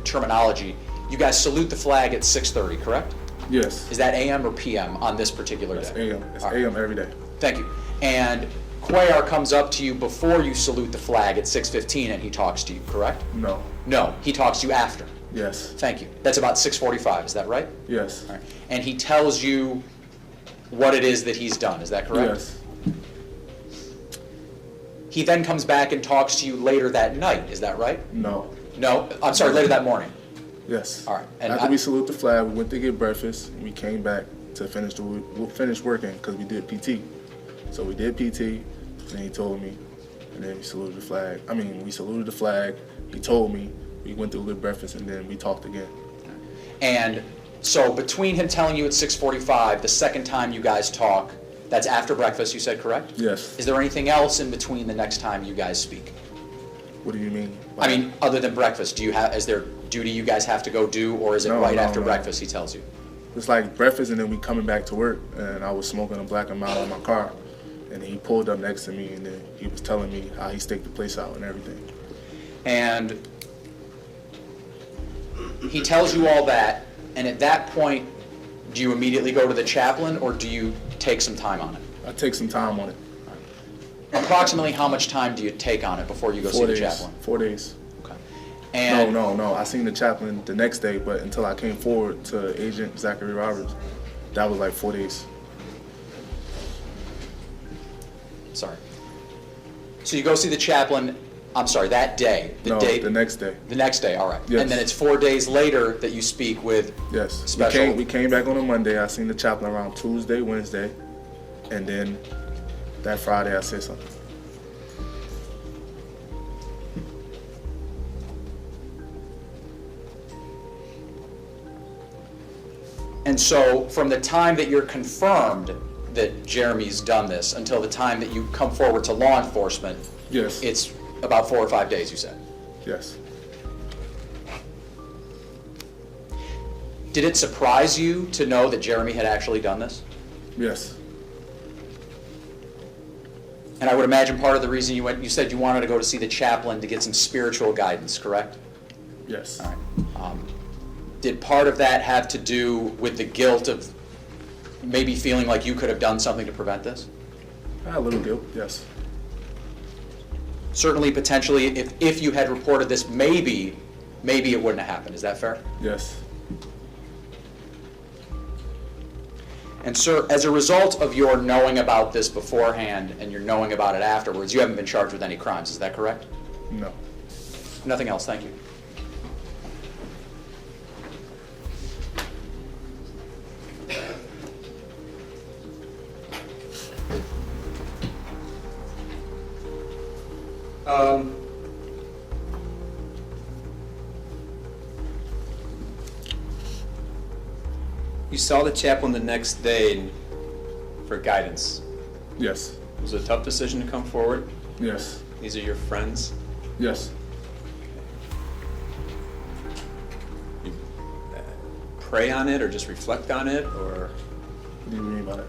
terminology, you guys salute the flag at 6:30, correct? Yes. Is that AM or PM on this particular It's day? AM. It's AM every day. Thank you. And Cuellar comes up to you before you salute the flag at 6:15 and he talks to you, correct? No. No, he talks to you after. Yes. Thank you. That's about 6:45, is that right? Yes. All right. And he tells you what it is that he's done, is that correct? Yes. He then comes back and talks to you later that night, is that right? No. No, I'm sorry, later that morning. Yes. All right. And after we salute the flag, we went to get breakfast, and we came back to finish working because we did PT. So we did PT, and he told me, and then we saluted the flag. We saluted the flag, he told me, we went to a good breakfast, and then we talked again. And so between him telling you at 6:45, the second time you guys talk, that's after breakfast, you said, correct? Yes. Is there anything else in between the next time you guys speak? What do you mean? Other than breakfast, is there duty you guys have to go do, or is it after breakfast he tells you? It's like breakfast, and then we coming back to work, and I was smoking a black and mild in my car, and he pulled up next to me, and then he was telling me how he staked the place out and everything. And he tells you all that, and at that point, do you immediately go to the chaplain, or do you take some time on it? I take some time on it. Approximately how much time do you take on it before you go see the chaplain? 4 days. Okay. And No. I seen the chaplain the next day, but until I came forward to Agent Zachary Roberts, that was like 4 days. Sorry. So you go see the chaplain, that day. The next day. The next day, all right. Yes. And then it's 4 days later that you speak with special. We came back on a Monday. I seen the chaplain around Tuesday, Wednesday, and then that Friday I said something. And so from the time that you're confirmed that Jeremy's done this until the time that you come forward to law enforcement, yes, it's about 4 or 5 days, you said? Yes. Did it surprise you to know that Jeremy had actually done this? Yes. And I would imagine part of the reason you said you wanted to go to see the chaplain to get some spiritual guidance, correct? Yes. All right. Did part of that have to do with the guilt of maybe feeling like you could have done something to prevent this? A little guilt, yes. Certainly, potentially, if you had reported this, maybe it wouldn't have happened. Is that fair? Yes. And sir, as a result of your knowing about this beforehand and your knowing about it afterwards, you haven't been charged with any crimes. Is that correct? No. Nothing else. Thank you. You saw the chaplain the next day for guidance. Yes. Was it a tough decision to come forward? Yes. These are your friends? Yes. You pray on it or just reflect on it? Or What do you mean by that?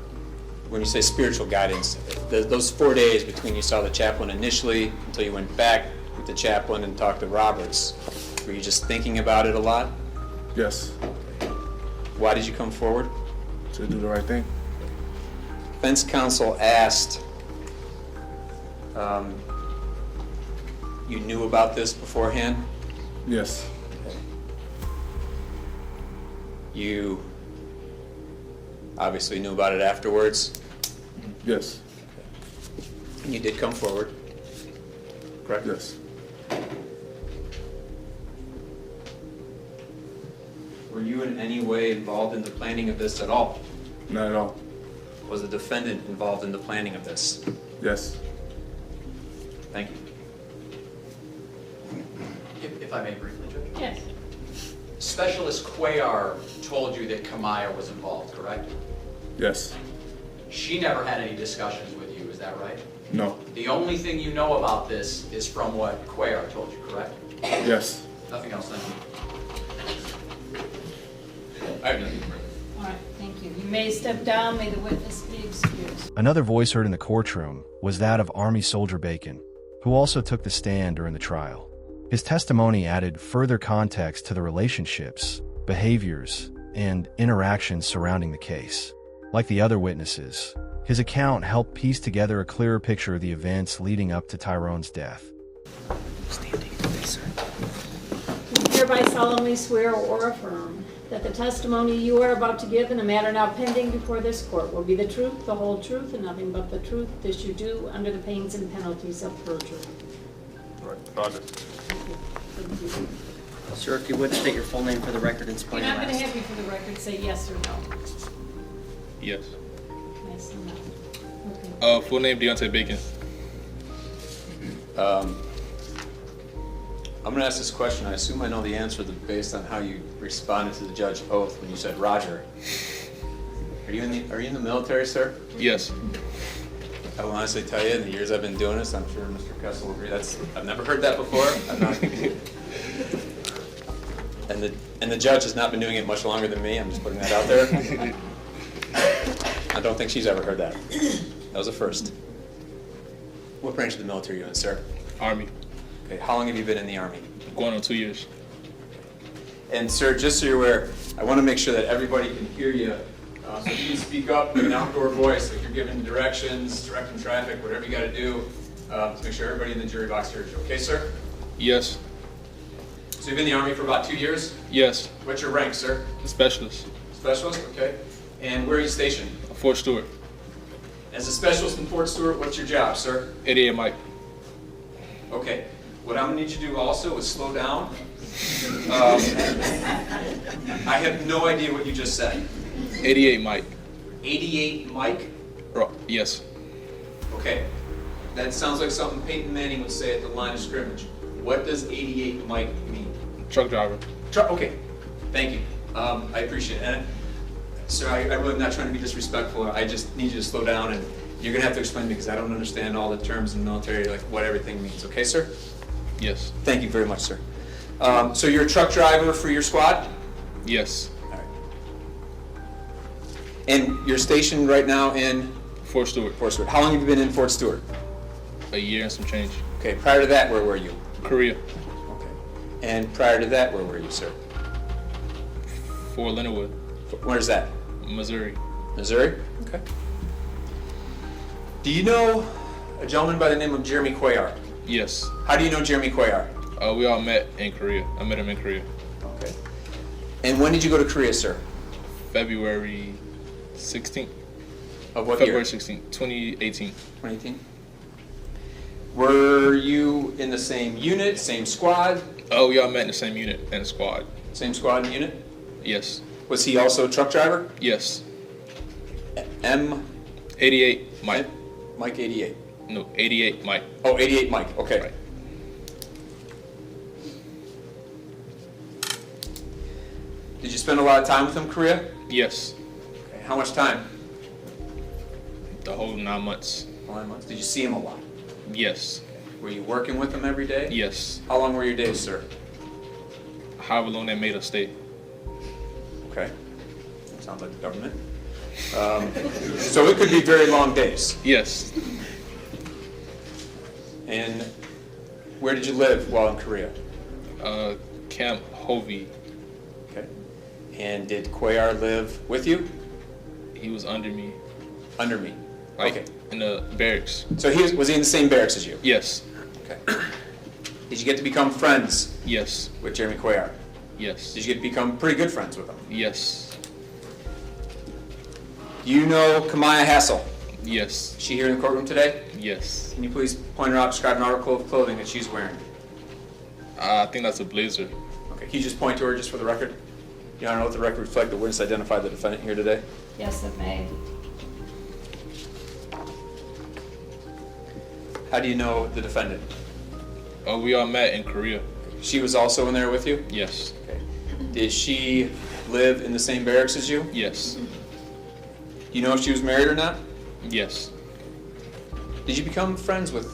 when you say spiritual guidance, those 4 days between you saw the chaplain initially until you went back with the chaplain and talked to Roberts, were you just thinking about it a lot? Yes. Why did you come forward? To do the right thing. Defense counsel asked, you knew about this beforehand? Yes. You obviously knew about it afterwards? Yes. And you did come forward, correct? Yes. Were you in any way involved in the planning of this at all? Not at all. Was the defendant involved in the planning of this? Yes. Thank you. If I may briefly, Judge. Yes. Specialist Cuellar told you that Kemia was involved, correct? Yes. She never had any discussions with you, is that right? No. The only thing you know about this is from what Cuellar told you, correct? Yes. Nothing else, thank you. I have nothing further. All right, thank you. You may step down. May the witness be excused. Another voice heard in the courtroom was that of Army Soldier Bacon, who also took the stand during the trial. His testimony added further context to the relationships, behaviors, and interactions surrounding the case. Like the other witnesses, his account helped piece together a clearer picture of the events leading up to Tyrone's death. You hereby solemnly swear or affirm that the testimony you are about to give in the matter now pending before this court will be the truth, the whole truth, and nothing but the truth. This you do under the pains and penalties of perjury. Right. Roger. Thank you. Sir, if you would state your full name for the record and spell We're your not going to last. have you for the record say yes or no. Yes. Yes or no. Okay. Full name Deontay Bacon. I'm going to ask this question. I assume I know the answer based on how you responded to the judge's oath when you said Roger. Are you in the military, sir? Yes. I will honestly tell you, in the years I've been doing this, I'm sure Mr. Kessel will agree. I've never heard that before. And the judge has not been doing it much longer than me. I'm just putting that out there. I don't think she's ever heard that. That was a first. What branch of the military are you in, sir? Army. Okay, how long have you been in the Army? Going on 2 years. And sir, just so you're aware, I want to make sure that everybody can hear you. So if you can speak up in an outdoor voice, like you're giving directions, directing traffic, whatever you got to do, to make sure everybody in the jury box hears you. Okay, sir? Yes. So you've been in the Army for about 2 years? Yes. What's your rank, sir? Specialist. Specialist, okay. And where are you stationed? Fort Stewart. As a specialist in Fort Stewart, what's your job, sir? 88 Mike. Okay. What I'm gonna need you to do also is slow down. I have no idea what you just said. 88 Mike. 88 Mike? Yes. Okay. That sounds like something Peyton Manning would say at the line of scrimmage. What does 88 Mike mean? Truck driver. Okay. Thank you. I appreciate it. And, sir, I'm really not trying to be disrespectful. I just need you to slow down, and you're gonna have to explain to me because I don't understand all the terms in the military, like what everything means. Okay, sir? Yes. Thank you very much, sir. So you're a truck driver for your squad? Yes. All right. And you're stationed right now in Fort Stewart. Fort Stewart. How long have you been in Fort Stewart? A year and some change. Okay, prior to that, where were you? Korea. Okay. And prior to that, where were you, sir? Fort Leonard Wood. Where's that? Missouri. Missouri? Okay. Do you know a gentleman by the name of Jeremy Cuellar? Yes. How do you know Jeremy Cuellar? We all met in Korea. I met him in Korea. Okay. And when did you go to Korea, sir? February 16th. Of what February year? 16th, 2018. 2018. Were you in the same unit, same squad? Oh, we all met in the same unit and squad. Same squad and unit? Yes. Was he also a truck driver? Yes. M? 88 Mike. Mike 88. No, 88 Mike. Oh, 88 Mike. Okay. Right. Did you spend a lot of time with him, Korea? Yes. Okay. How much time? The whole 9 months. 9 months. Did you see him a lot? Yes. Were you working with him every day? Yes. How long were your days, sir? However long they made us stay. Okay. Sounds like the government. So it could be very long days. Yes. And where did you live while in Korea? Camp Hovey. Okay. And did Cuellar live with you? He was under me. Under me. Like Okay. in the barracks. So was he in the same barracks as you? Yes. Okay. Did you get to become friends Yes. with Jeremy Cuellar? Yes. Did you get to become pretty good friends with him? Yes. Do you know Kemia Hassel? Yes. Is she here in the courtroom today? Yes. Can you please point her out, describe an article of clothing that she's wearing? I think that's a blazer. Okay, can you just point to her just for the record? Your Honor, let the record reflect the witness identified the defendant here today. Yes, it may. How do you know the defendant? Oh, we all met in Korea. She was also in there with you? Yes. Okay. Did she live in the same barracks as you? Yes. Do you know if she was married or not? Yes. Did you become friends with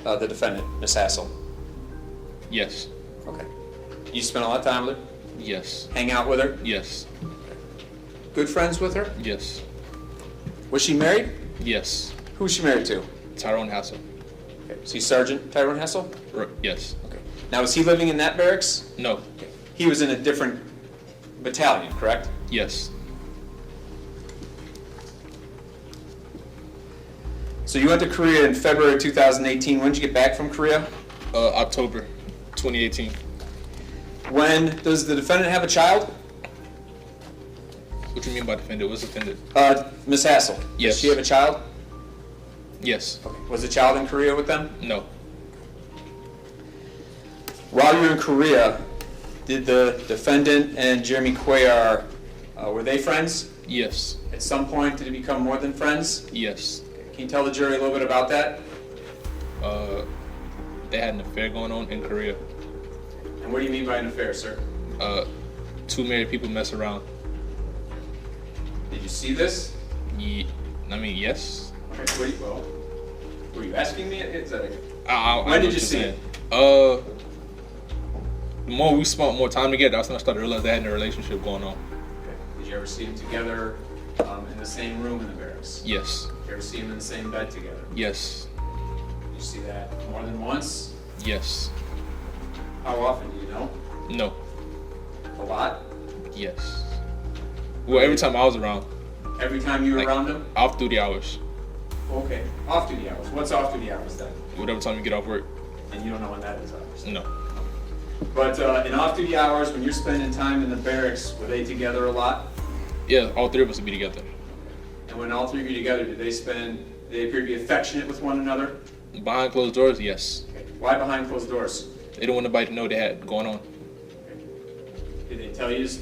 the defendant, Miss Hassel? Yes. Okay. You spent a lot of time with her? Yes. Hang out with her? Yes. Good friends with her? Yes. Was she married? Yes. Who was she married to? Tyrone Hassel. Okay. Was he Sergeant Tyrone Hassel? Yes. Okay. Now, was he living in that barracks? No. Okay. He was in a different battalion, correct? Yes. So you went to Korea in February 2018. When did you get back from Korea? October 2018. When does the defendant have a child? What do you mean by defendant? What's defendant? Miss Hassel. Yes. Does she have a child? Yes. Okay. Was the child in Korea with them? No. While you were in Korea, did the defendant and Jeremy Cuellar, were they friends? Yes. At some point, did it become more than friends? Yes. Can you tell the jury a little bit about that? They had an affair going on in Korea. And what do you mean by an affair, sir? Two married people mess around. Did you see this? Yes. Okay, were you asking me? Is that When did you see it? The more we spent more time together, that's when I started to realize they had a relationship going on. Okay. Did you ever see them together in the same room in the barracks? Yes. Did you ever see them in the same bed together? Yes. Did you see that more than once? Yes. How often, do you know? No. A lot? Yes. Well, every time I was around. Every time you were around them? Off duty hours. Okay. Off duty hours. What's off duty hours then? Whatever time you get off work. And you don't know when that is, obviously. No. But in off duty hours, when you're spending time in the barracks, were they together a lot? Yeah, all three of us would be together. And when all three of you together, did they appear to be affectionate with one another? Behind closed doors, yes. Okay. Why behind closed doors? They didn't want nobody to know they had going on. Okay. Did they tell you to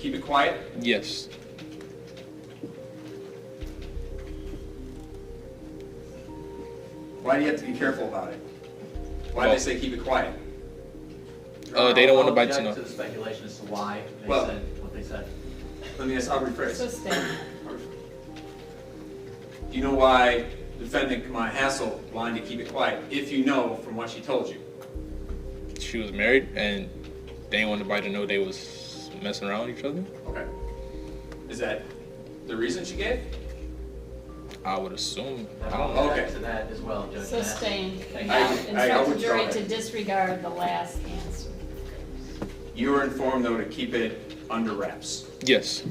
keep it quiet? Yes. Why do you have to be careful about it? Why did they say keep it quiet? They don't want nobody to know. To the speculation as to why they Well, said what they said. Let me ask, I'll rephrase. So stand. Do you know why defendant Kemia Hassel wanted to keep it quiet, if you know from what she told you? She was married and they didn't want nobody to know they was messing around with each other. Okay. Is that the reason she gave? I would assume. I I'll don't know. Okay. object to that as well, Judge. Sustained. Thank Now, you. instruct the withdraw jury that. to disregard the last answer. You were informed, though, to keep it under wraps. Yes.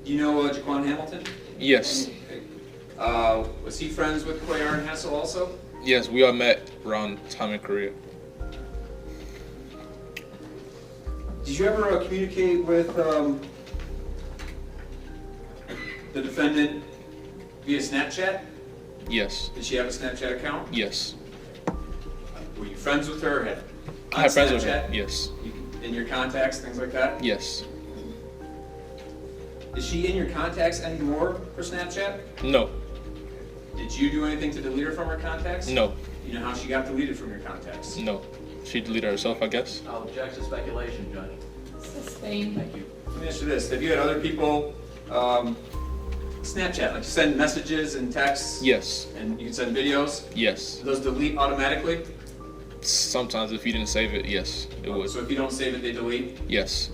Do you know Jaquan Hamilton? Yes. Okay. Was he friends with Cuellar and Hassel also? Yes, we all met around time in Korea. Did you ever communicate with the defendant via Snapchat? Yes. Did she have a Snapchat account? Yes. Were you friends with her? I have friends with her. Snapchat? Yes. In your contacts, things like that? Yes. Is she in your contacts anymore for Snapchat? No. Did you do anything to delete her from her contacts? No. You know how she got deleted from your contacts? No. She deleted herself, I guess. I'll object to speculation, Judge. Sustained. Thank you. Let me ask you this. Have you had other people Snapchat, like you send messages and texts? Yes. And you can send videos? Yes. Do those delete automatically? Sometimes if you didn't save it, yes, it would. So if you don't save it, they delete? Yes.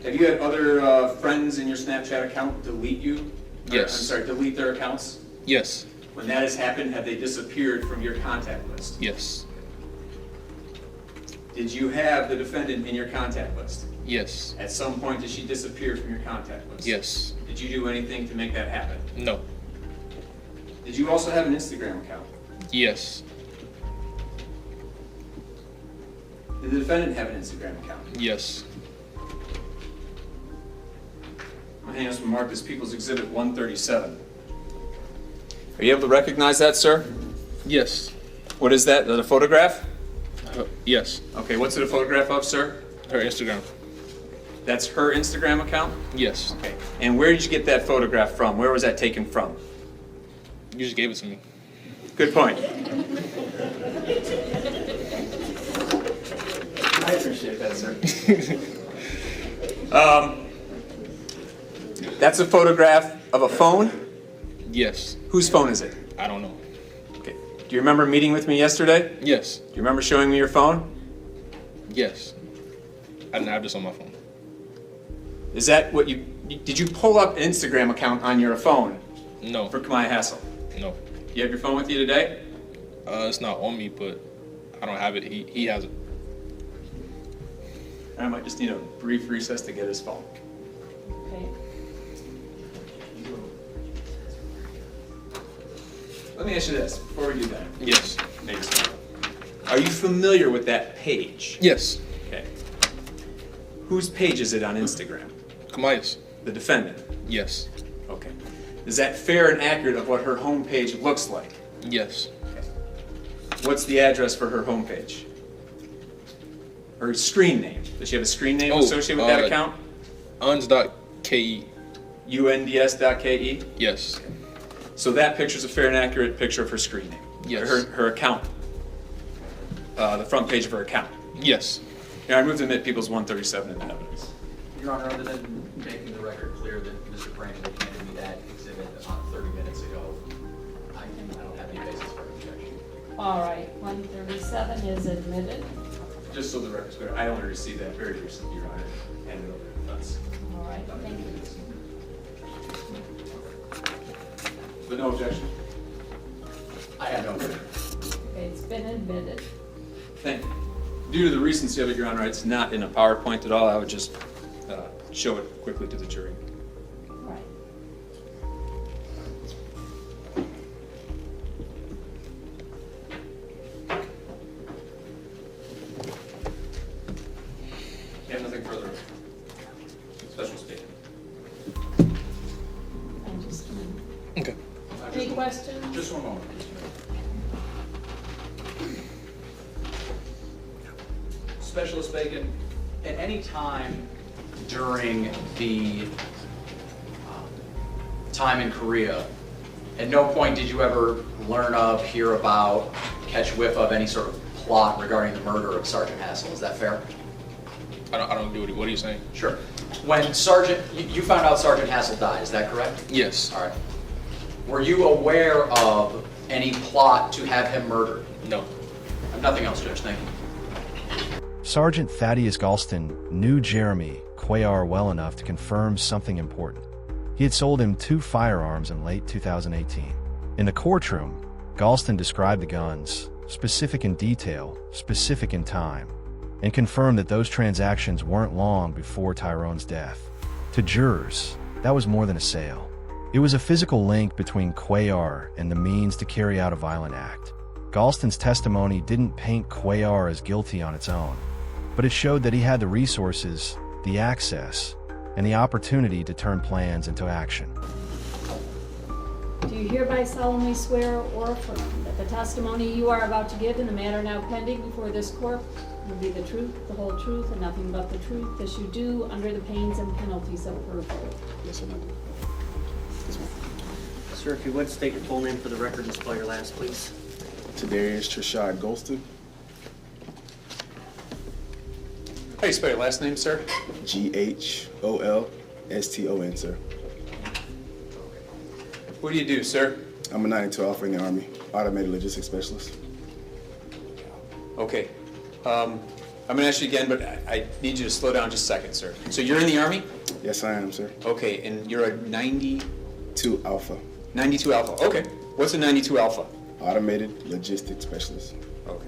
Have you had other friends in your Snapchat account delete you? Yes. I'm sorry, delete their accounts? Yes. When that has happened, have they disappeared from your contact list? Yes. Did you have the defendant in your contact list? Yes. At some point, did she disappear from your contact list? Yes. Did you do anything to make that happen? No. Did you also have an Instagram account? Yes. Did the defendant have an Instagram account? Yes. My hands will mark this People's Exhibit 137. Are you able to recognize that, sir? Yes. What is that? Is that a photograph? Yes. Okay, what's it a photograph of, sir? Her Instagram. That's her Instagram account? Yes. Okay. And where did you get that photograph from? Where was that taken from? You just gave it to me. Good point. I appreciate that, sir. That's a photograph of a phone? Yes. Whose phone is it? I don't know. Okay. Do you remember meeting with me yesterday? Yes. Do you remember showing me your phone? Yes. I didn't have this on my phone. Is that what did you pull up an Instagram account on your phone? No. For Kemia Hassel? No. You have your phone with you today? It's not on me, but I don't have it. He has it. I might just need a brief recess to get his phone. Okay. Let me ask you this, before we do that. Yes. Are you familiar with that page? Yes. Okay. Whose page is it on Instagram? Kemia's. The defendant? Yes. Okay. Is that fair and accurate of what her homepage looks like? Yes. Okay. What's the address for her homepage? Her screen name. Does she have a screen name associated with that account? Uns.ke. UNDS.ke? Yes. So that picture's a fair and accurate picture of her screen name? Yes. Her account. The front page of her account? Yes. Yeah, I moved to admit People's 137 into evidence. Your Honor, other than making the record clear that Mr. Cranley handed me that exhibit about 30 minutes ago, I don't have any basis for objection. All right, 137 is admitted. Just so the record's clear, I only received that very recently, Your Honor, handed over to defense. All right, thank you. But no objection? I have no objection. Okay, it's been admitted. Thank you. Due to the recency of it, Your Honor, it's not in a PowerPoint at all. I would just show it quickly to the jury. Right. You have nothing further? Special statement. And just a minute. Okay. Any questions? Just one moment. Specialist Bacon, at any time during the time in Korea, at no point did you ever learn of, hear about, catch whiff of any sort of plot regarding the murder of Sergeant Hassel. Is that fair? I don't do it. What are you saying? Sure. When you found out Sergeant Hassel died, is that correct? Yes. All right. Were you aware of any plot to have him murdered? No. Nothing else, Judge. Thank you. Sergeant Thaddeus Galston knew Jeremy Cuellar well enough to confirm something important. He had sold him 2 firearms in late 2018. In the courtroom, Galston described the guns, specific in detail, specific in time, and confirmed that those transactions weren't long before Tyrone's death. To jurors, that was more than a sale. It was a physical link between Cuellar and the means to carry out a violent act. Galston's testimony didn't paint Cuellar as guilty on its own, but it showed that he had the resources, the access, and the opportunity to turn plans into action. Do you hereby solemnly swear or affirm that the testimony you are about to give in the matter now pending before this court will be the truth, the whole truth, and nothing but the truth? This you do under the pains and penalties of perjury. Yes, I do. Yes, ma'am. Sir, if you would state your full name for the record and spell your last, please. Tadarius Trashad Golston, How do you spell your last name, sir? Gholston, sir. What do you do, sir? I'm a 92 Alpha in the Army, automated logistics specialist. Okay. I'm going to ask you again, but I need you to slow down just a second, sir. So you're in the Army? Yes, I am, sir. Okay, and you're a 2 Alpha, 92 Alpha. Okay. What's a 92 Alpha? automated logistics specialist. Okay.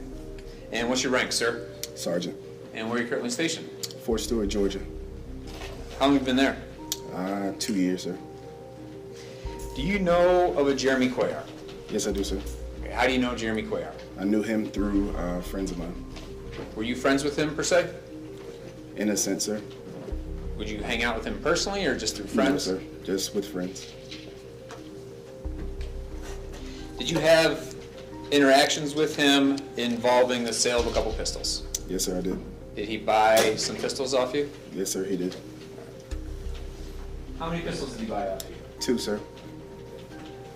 And what's your rank, sir? Sergeant. And where are you currently stationed? Fort Stewart, Georgia. How long have you been there? 2 years, sir. Do you know of a Jeremy Cuellar? Yes, I do, sir. Okay. How do you know Jeremy Cuellar? I knew him through friends of mine. Were you friends with him, per se? In a sense, sir. Would you hang out with him personally or just through friends? No, sir. Just with friends. Did you have interactions with him involving the sale of a couple pistols? Yes, sir, I did. Did he buy some pistols off you? Yes, sir, he did. How many pistols did he buy off you? 2, sir.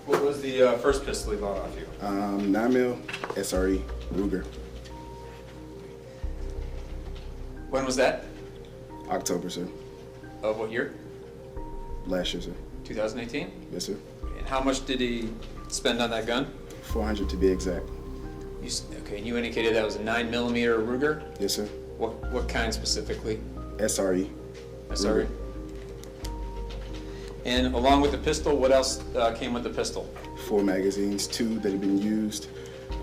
What was the first pistol he bought off you? 9mm SRE Ruger. When was that? October, sir. Of what year? Last year, sir. 2018? Yes, sir. And how much did he spend on that gun? $400 to be exact. Okay, and you indicated that was a 9mm Ruger? Yes, sir. What kind specifically? SRE. SRE. Ruger. And along with the pistol, what else came with the pistol? 4 magazines, 2 that had been used,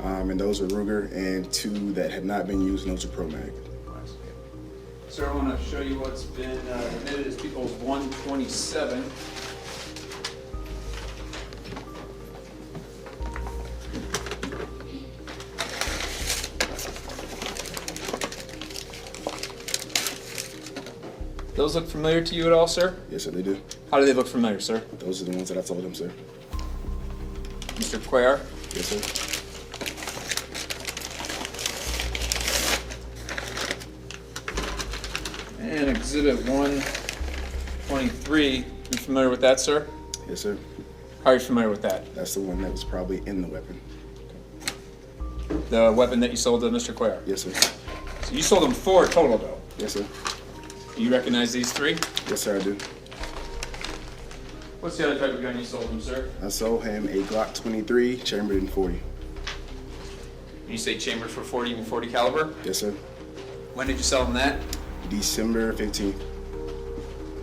and those were Ruger, and 2 that had not been used, and those were Pro Mag. Sir, I want to show you what's been admitted as People's 127. Those look familiar to you at all, sir? Yes, sir, they do. How do they look familiar, sir? Those are the ones that I told him, sir. Mr. Cuellar? Yes, sir. And Exhibit 123. You familiar with that, sir? Yes, sir. How are you familiar with that? That's the one that was probably in the weapon. The weapon that you sold to Mr. Cuellar? Yes, sir. So you sold him 4 total, though? Yes, sir. You recognize these 3? Yes, sir, I do. What's the other type of gun you sold him, sir? I sold him a Glock 23 chambered in .40. You say chambered for .40 and .40 caliber? Yes, sir. When did you sell him that? December 15th,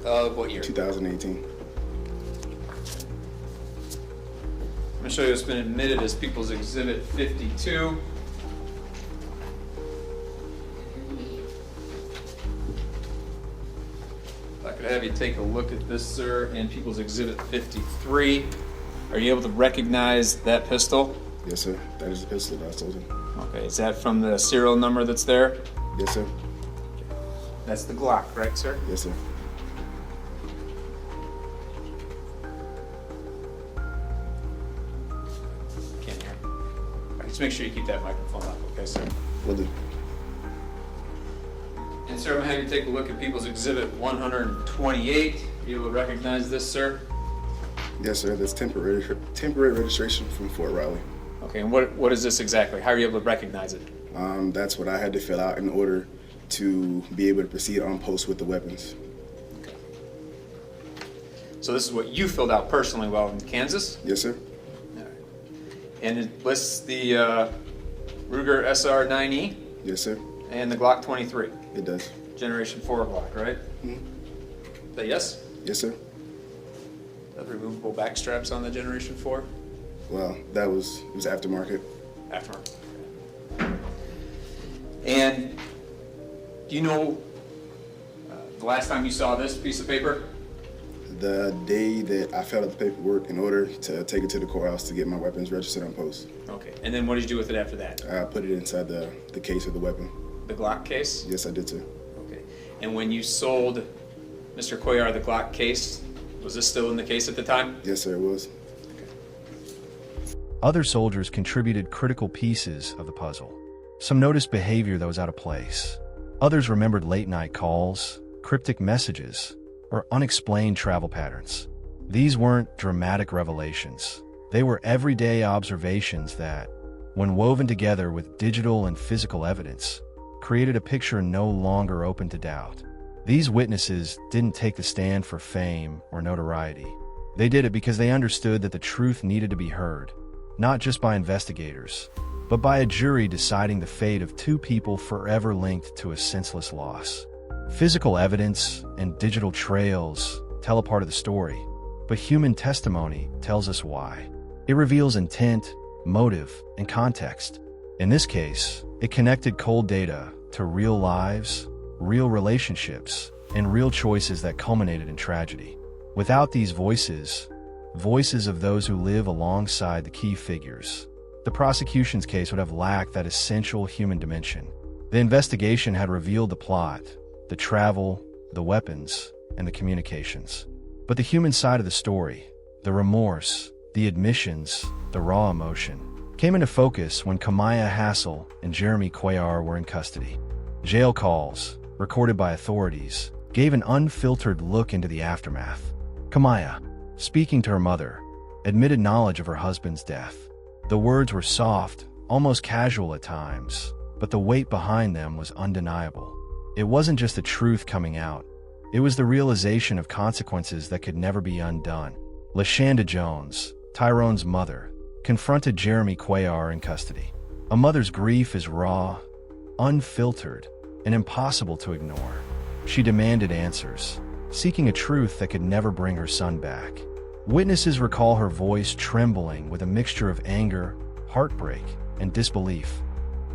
Of what year? 2018. I'm going to show you what's been admitted as People's Exhibit 52. If I could have you take a look at this, sir, and People's Exhibit 53. Are you able to recognize that pistol? Yes, sir. That is the pistol that I sold him. Okay, is that from the serial number that's there? Yes, sir. That's the Glock, right, sir? Yes, sir. Can't hear. All right, just make sure you keep that microphone up, okay, sir? Will do. And sir, I'm going to have you take a look at People's Exhibit 128. Are you able to recognize this, sir? Yes, sir. That's temporary registration from Fort Riley. Okay, and what is this exactly? How are you able to recognize it? That's what I had to fill out in order to be able to proceed on post with the weapons. Okay. So this is what you filled out personally while in Kansas? Yes, sir. All right. And it lists the Ruger SR 9E, Yes, sir. and the Glock 23. It does. Generation 4 Glock, right? Mhm. Is that yes? Yes, sir. Have removable back straps on the Generation 4? Well, it was aftermarket. Aftermarket. And do you know the last time you saw this piece of paper? The day that I filled out the paperwork in order to take it to the courthouse to get my weapons registered on post. Okay. And then what did you do with it after that? I put it inside the case of the weapon. The Glock case? Yes, I did, sir. Okay. And when you sold Mr. Cuellar the Glock case, was this still in the case at the time? Yes, sir, it was. Other soldiers contributed critical pieces of the puzzle. Some noticed behavior that was out of place. Others remembered late-night calls, cryptic messages, or unexplained travel patterns. These weren't dramatic revelations. They were everyday observations that, when woven together with digital and physical evidence, created a picture no longer open to doubt. These witnesses didn't take the stand for fame or notoriety. They did it because they understood that the truth needed to be heard, not just by investigators, but by a jury deciding the fate of two people forever linked to a senseless loss. Physical evidence and digital trails tell a part of the story, but human testimony tells us why. It reveals intent, motive, and context. In this case, it connected cold data to real lives, real relationships, and real choices that culminated in tragedy. Without these voices of those who live alongside the key figures, the prosecution's case would have lacked that essential human dimension. The investigation had revealed the plot, the travel, the weapons, and the communications. But the human side of the story, the remorse, the admissions, the raw emotion, came into focus when Kemia Hassel and Jeremy Cuellar were in custody. Jail calls, recorded by authorities, gave an unfiltered look into the aftermath. Kemia, speaking to her mother, admitted knowledge of her husband's death. The words were soft, almost casual at times, but the weight behind them was undeniable. It wasn't just the truth coming out. It was the realization of consequences that could never be undone. LaShanda Jones, Tyrone's mother, confronted Jeremy Cuellar in custody. A mother's grief is raw, unfiltered, and impossible to ignore. She demanded answers, seeking a truth that could never bring her son back. Witnesses recall her voice trembling with a mixture of anger, heartbreak, and disbelief.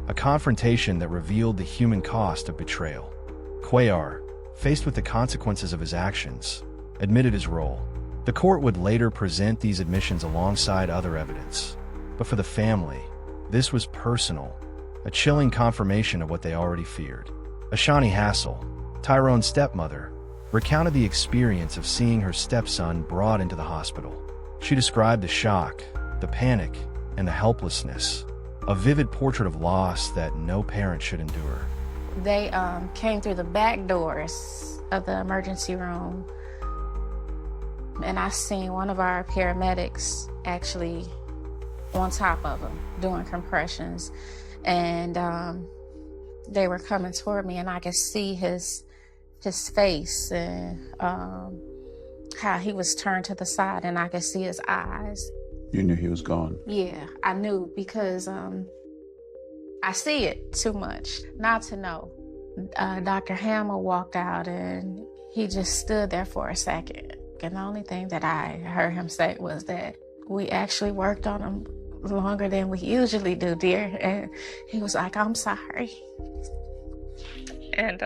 A confrontation that revealed the human cost of betrayal. Cuellar, faced with the consequences of his actions, admitted his role. The court would later present these admissions alongside other evidence. But for the family, this was personal, a chilling confirmation of what they already feared. Kemia Hassel, Tyrone's stepmother, recounted the experience of seeing her stepson brought into the hospital. She described the shock, the panic, and the helplessness, a vivid portrait of loss that no parent should endure. They came through the back doors of the emergency room, and I seen one of our paramedics actually on top of him doing compressions, and they were coming toward me, and I could see his face and how he was turned to the side, and I could see his eyes. You knew he was gone? Yeah, I knew because I see it too much not to know. Dr. Hammer walked out and he just stood there for a second. And the only thing that I heard him say was that we actually worked on him longer than we usually do, dear. And he was like, I'm sorry. And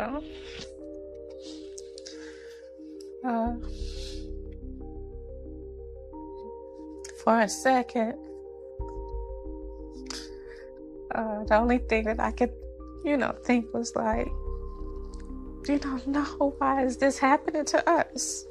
for a second, the only thing that I could, think was like, no, why is this happening to us?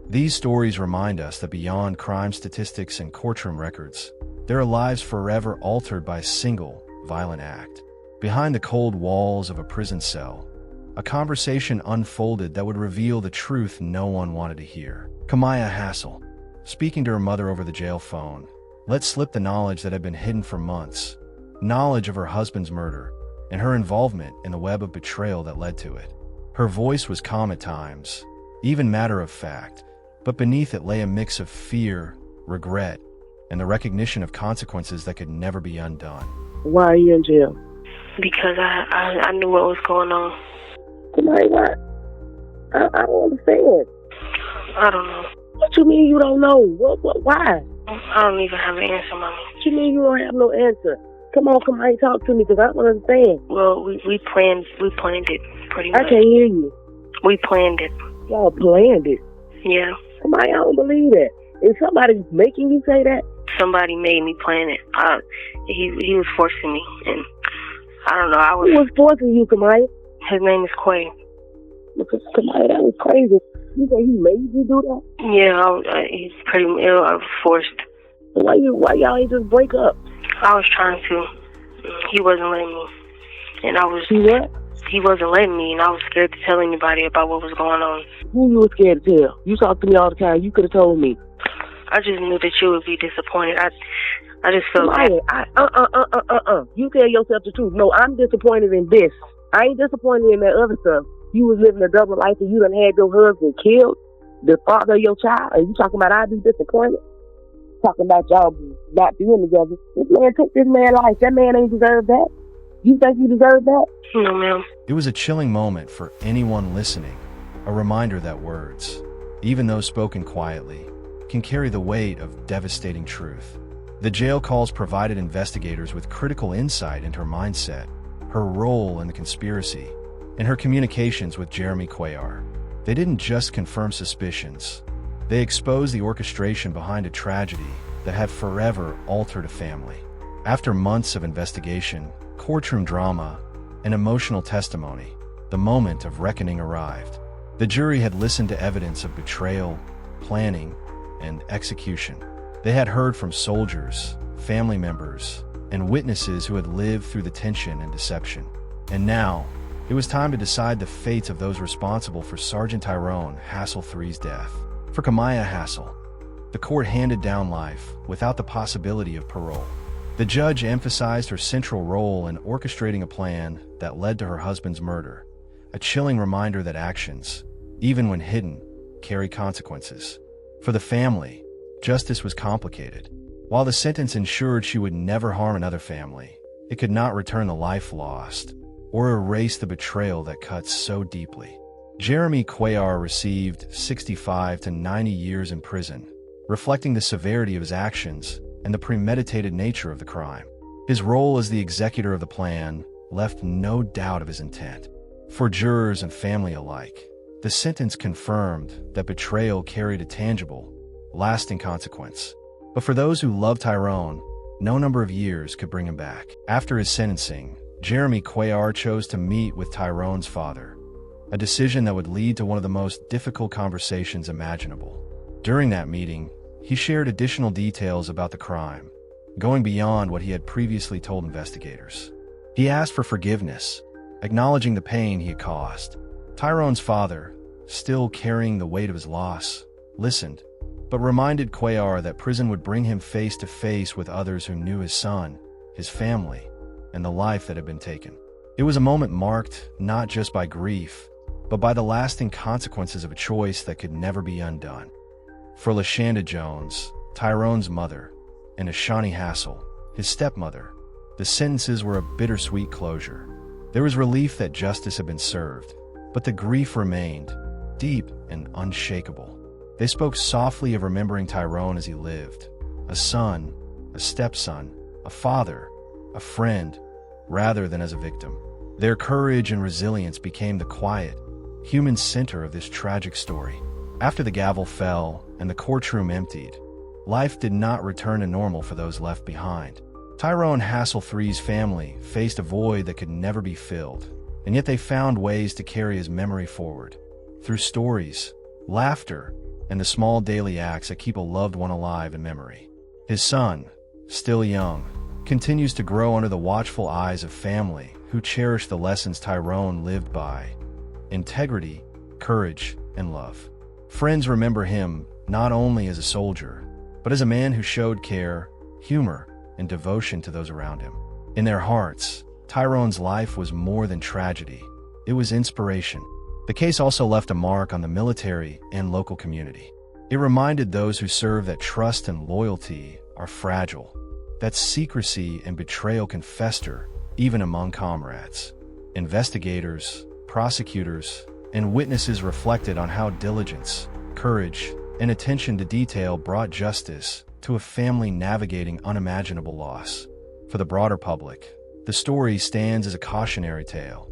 These stories remind us that beyond crime statistics and courtroom records, there are lives forever altered by a single violent act. Behind the cold walls of a prison cell, a conversation unfolded that would reveal the truth no one wanted to hear. Kemia Hassel, speaking to her mother over the jail phone, let slip the knowledge that had been hidden for months, knowledge of her husband's murder, and her involvement in the web of betrayal that led to it. Her voice was calm at times, even matter of fact, but beneath it lay a mix of fear, regret, and the recognition of consequences that could never be undone. Why are you in jail? Because I knew what was going on. Tonight, why? I don't understand. I don't know. What you mean you don't know? Why? I don't even have an answer, Mommy. What you mean you don't have no answer? Come on, talk to me, because I don't understand. Well, we planned it pretty much. I can't hear you. We planned it. Y'all planned it? Yeah. I don't believe that. Is somebody making you say that? Somebody made me plan it. He was forcing me, and I don't know. Who was forcing you, Kemia? His name is Quay. Because Kemia, that was crazy. You say he made you do that? Yeah, he's pretty ill. I was forced. Why y'all ain't just break up? I was trying to. He wasn't letting me, and I was. He what? He wasn't letting me, and I was scared to tell anybody about what was going on. Who you were scared to tell? You talk to me all the time. You could have told me. I just knew that you would be disappointed. I just felt like... You tell yourself the truth. No, I'm disappointed in this. I ain't disappointed in that other stuff. You was living a double life and you done had your husband killed, the father of your child, and you talking about I'd be disappointed? Talking about y'all not being together. This man took this man's life. That man ain't deserve that. You think you deserve that? No, ma'am. It was a chilling moment for anyone listening, a reminder that words, even those spoken quietly, can carry the weight of devastating truth. The jail calls provided investigators with critical insight into her mindset, her role in the conspiracy, and her communications with Jeremy Cuellar. They didn't just confirm suspicions. They exposed the orchestration behind a tragedy that had forever altered a family. After months of investigation, courtroom drama, and emotional testimony, the moment of reckoning arrived. The jury had listened to evidence of betrayal, planning, and execution. They had heard from soldiers, family members, and witnesses who had lived through the tension and deception. And now, it was time to decide the fates of those responsible for Sergeant Tyrone Hassel III's death. For Kemia Hassel, the court handed down life without the possibility of parole. The judge emphasized her central role in orchestrating a plan that led to her husband's murder, a chilling reminder that actions, even when hidden, carry consequences. For the family, justice was complicated. While the sentence ensured she would never harm another family, it could not return the life lost or erase the betrayal that cuts so deeply. Jeremy Cuellar received 65 to 90 years in prison, reflecting the severity of his actions and the premeditated nature of the crime. His role as the executor of the plan left no doubt of his intent. For jurors and family alike, the sentence confirmed that betrayal carried a tangible, lasting consequence. But for those who loved Tyrone, no number of years could bring him back. After his sentencing, Jeremy Cuellar chose to meet with Tyrone's father, a decision that would lead to one of the most difficult conversations imaginable. During that meeting, he shared additional details about the crime, going beyond what he had previously told investigators. He asked for forgiveness, acknowledging the pain he had caused. Tyrone's father, still carrying the weight of his loss, listened, but reminded Cuellar that prison would bring him face to face with others who knew his son, his family, and the life that had been taken. It was a moment marked not just by grief, but by the lasting consequences of a choice that could never be undone. For LaShanda Jones, Tyrone's mother, and Ashani Hassel, his stepmother, the sentences were a bittersweet closure. There was relief that justice had been served, but the grief remained, deep and unshakable. They spoke softly of remembering Tyrone as he lived, a son, a stepson, a father, a friend, rather than as a victim. Their courage and resilience became the quiet, human center of this tragic story. After the gavel fell and the courtroom emptied, life did not return to normal for those left behind. Tyrone Hassel III's family faced a void that could never be filled, and yet they found ways to carry his memory forward. Through stories, laughter, and the small daily acts that keep a loved one alive in memory. His son, still young, continues to grow under the watchful eyes of family who cherish the lessons Tyrone lived by: integrity, courage, and love. Friends remember him not only as a soldier, but as a man who showed care, humor, and devotion to those around him. In their hearts, Tyrone's life was more than tragedy. It was inspiration. The case also left a mark on the military and local community. It reminded those who serve that trust and loyalty are fragile, that secrecy and betrayal can fester even among comrades. Investigators, prosecutors, and witnesses reflected on how diligence, courage, and attention to detail brought justice to a family navigating unimaginable loss. For the broader public, the story stands as a cautionary tale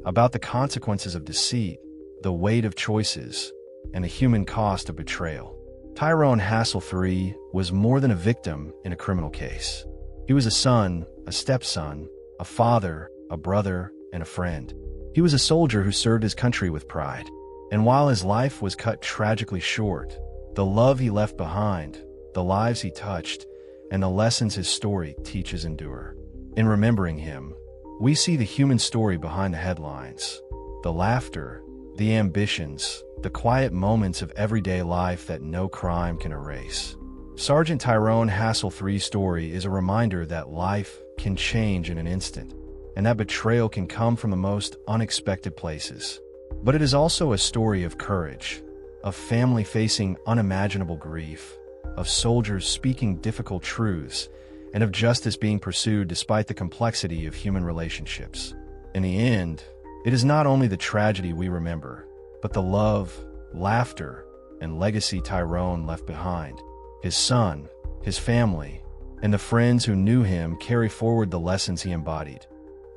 about the consequences of deceit, the weight of choices, and the human cost of betrayal. Tyrone Hassel III was more than a victim in a criminal case. He was a son, a stepson, a father, a brother, and a friend. He was a soldier who served his country with pride. And while his life was cut tragically short, the love he left behind, the lives he touched, and the lessons his story teaches endure. In remembering him, we see the human story behind the headlines, the laughter, the ambitions, the quiet moments of everyday life that no crime can erase. Sergeant Tyrone Hassel III's story is a reminder that life can change in an instant, and that betrayal can come from the most unexpected places. But it is also a story of courage, of family facing unimaginable grief, of soldiers speaking difficult truths, and of justice being pursued despite the complexity of human relationships. In the end, it is not only the tragedy we remember, but the love, laughter, and legacy Tyrone left behind. His son, his family, and the friends who knew him carry forward the lessons he embodied: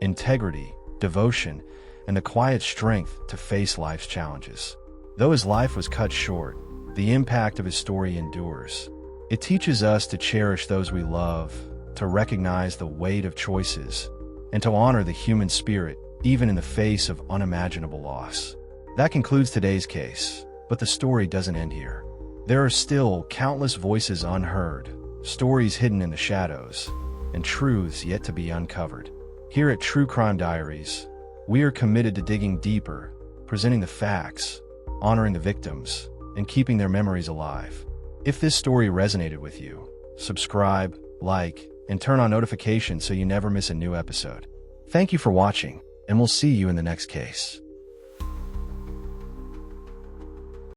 integrity, devotion, and the quiet strength to face life's challenges. Though his life was cut short, the impact of his story endures. It teaches us to cherish those we love, to recognize the weight of choices, and to honor the human spirit even in the face of unimaginable loss. That concludes today's case, but the story doesn't end here. There are still countless voices unheard, stories hidden in the shadows, and truths yet to be uncovered. Here at True Crime Diaries, we are committed to digging deeper, presenting the facts, honoring the victims, and keeping their memories alive. If this story resonated with you, subscribe, like, and turn on notifications so you never miss a new episode. Thank you for watching, and we'll see you in the next case.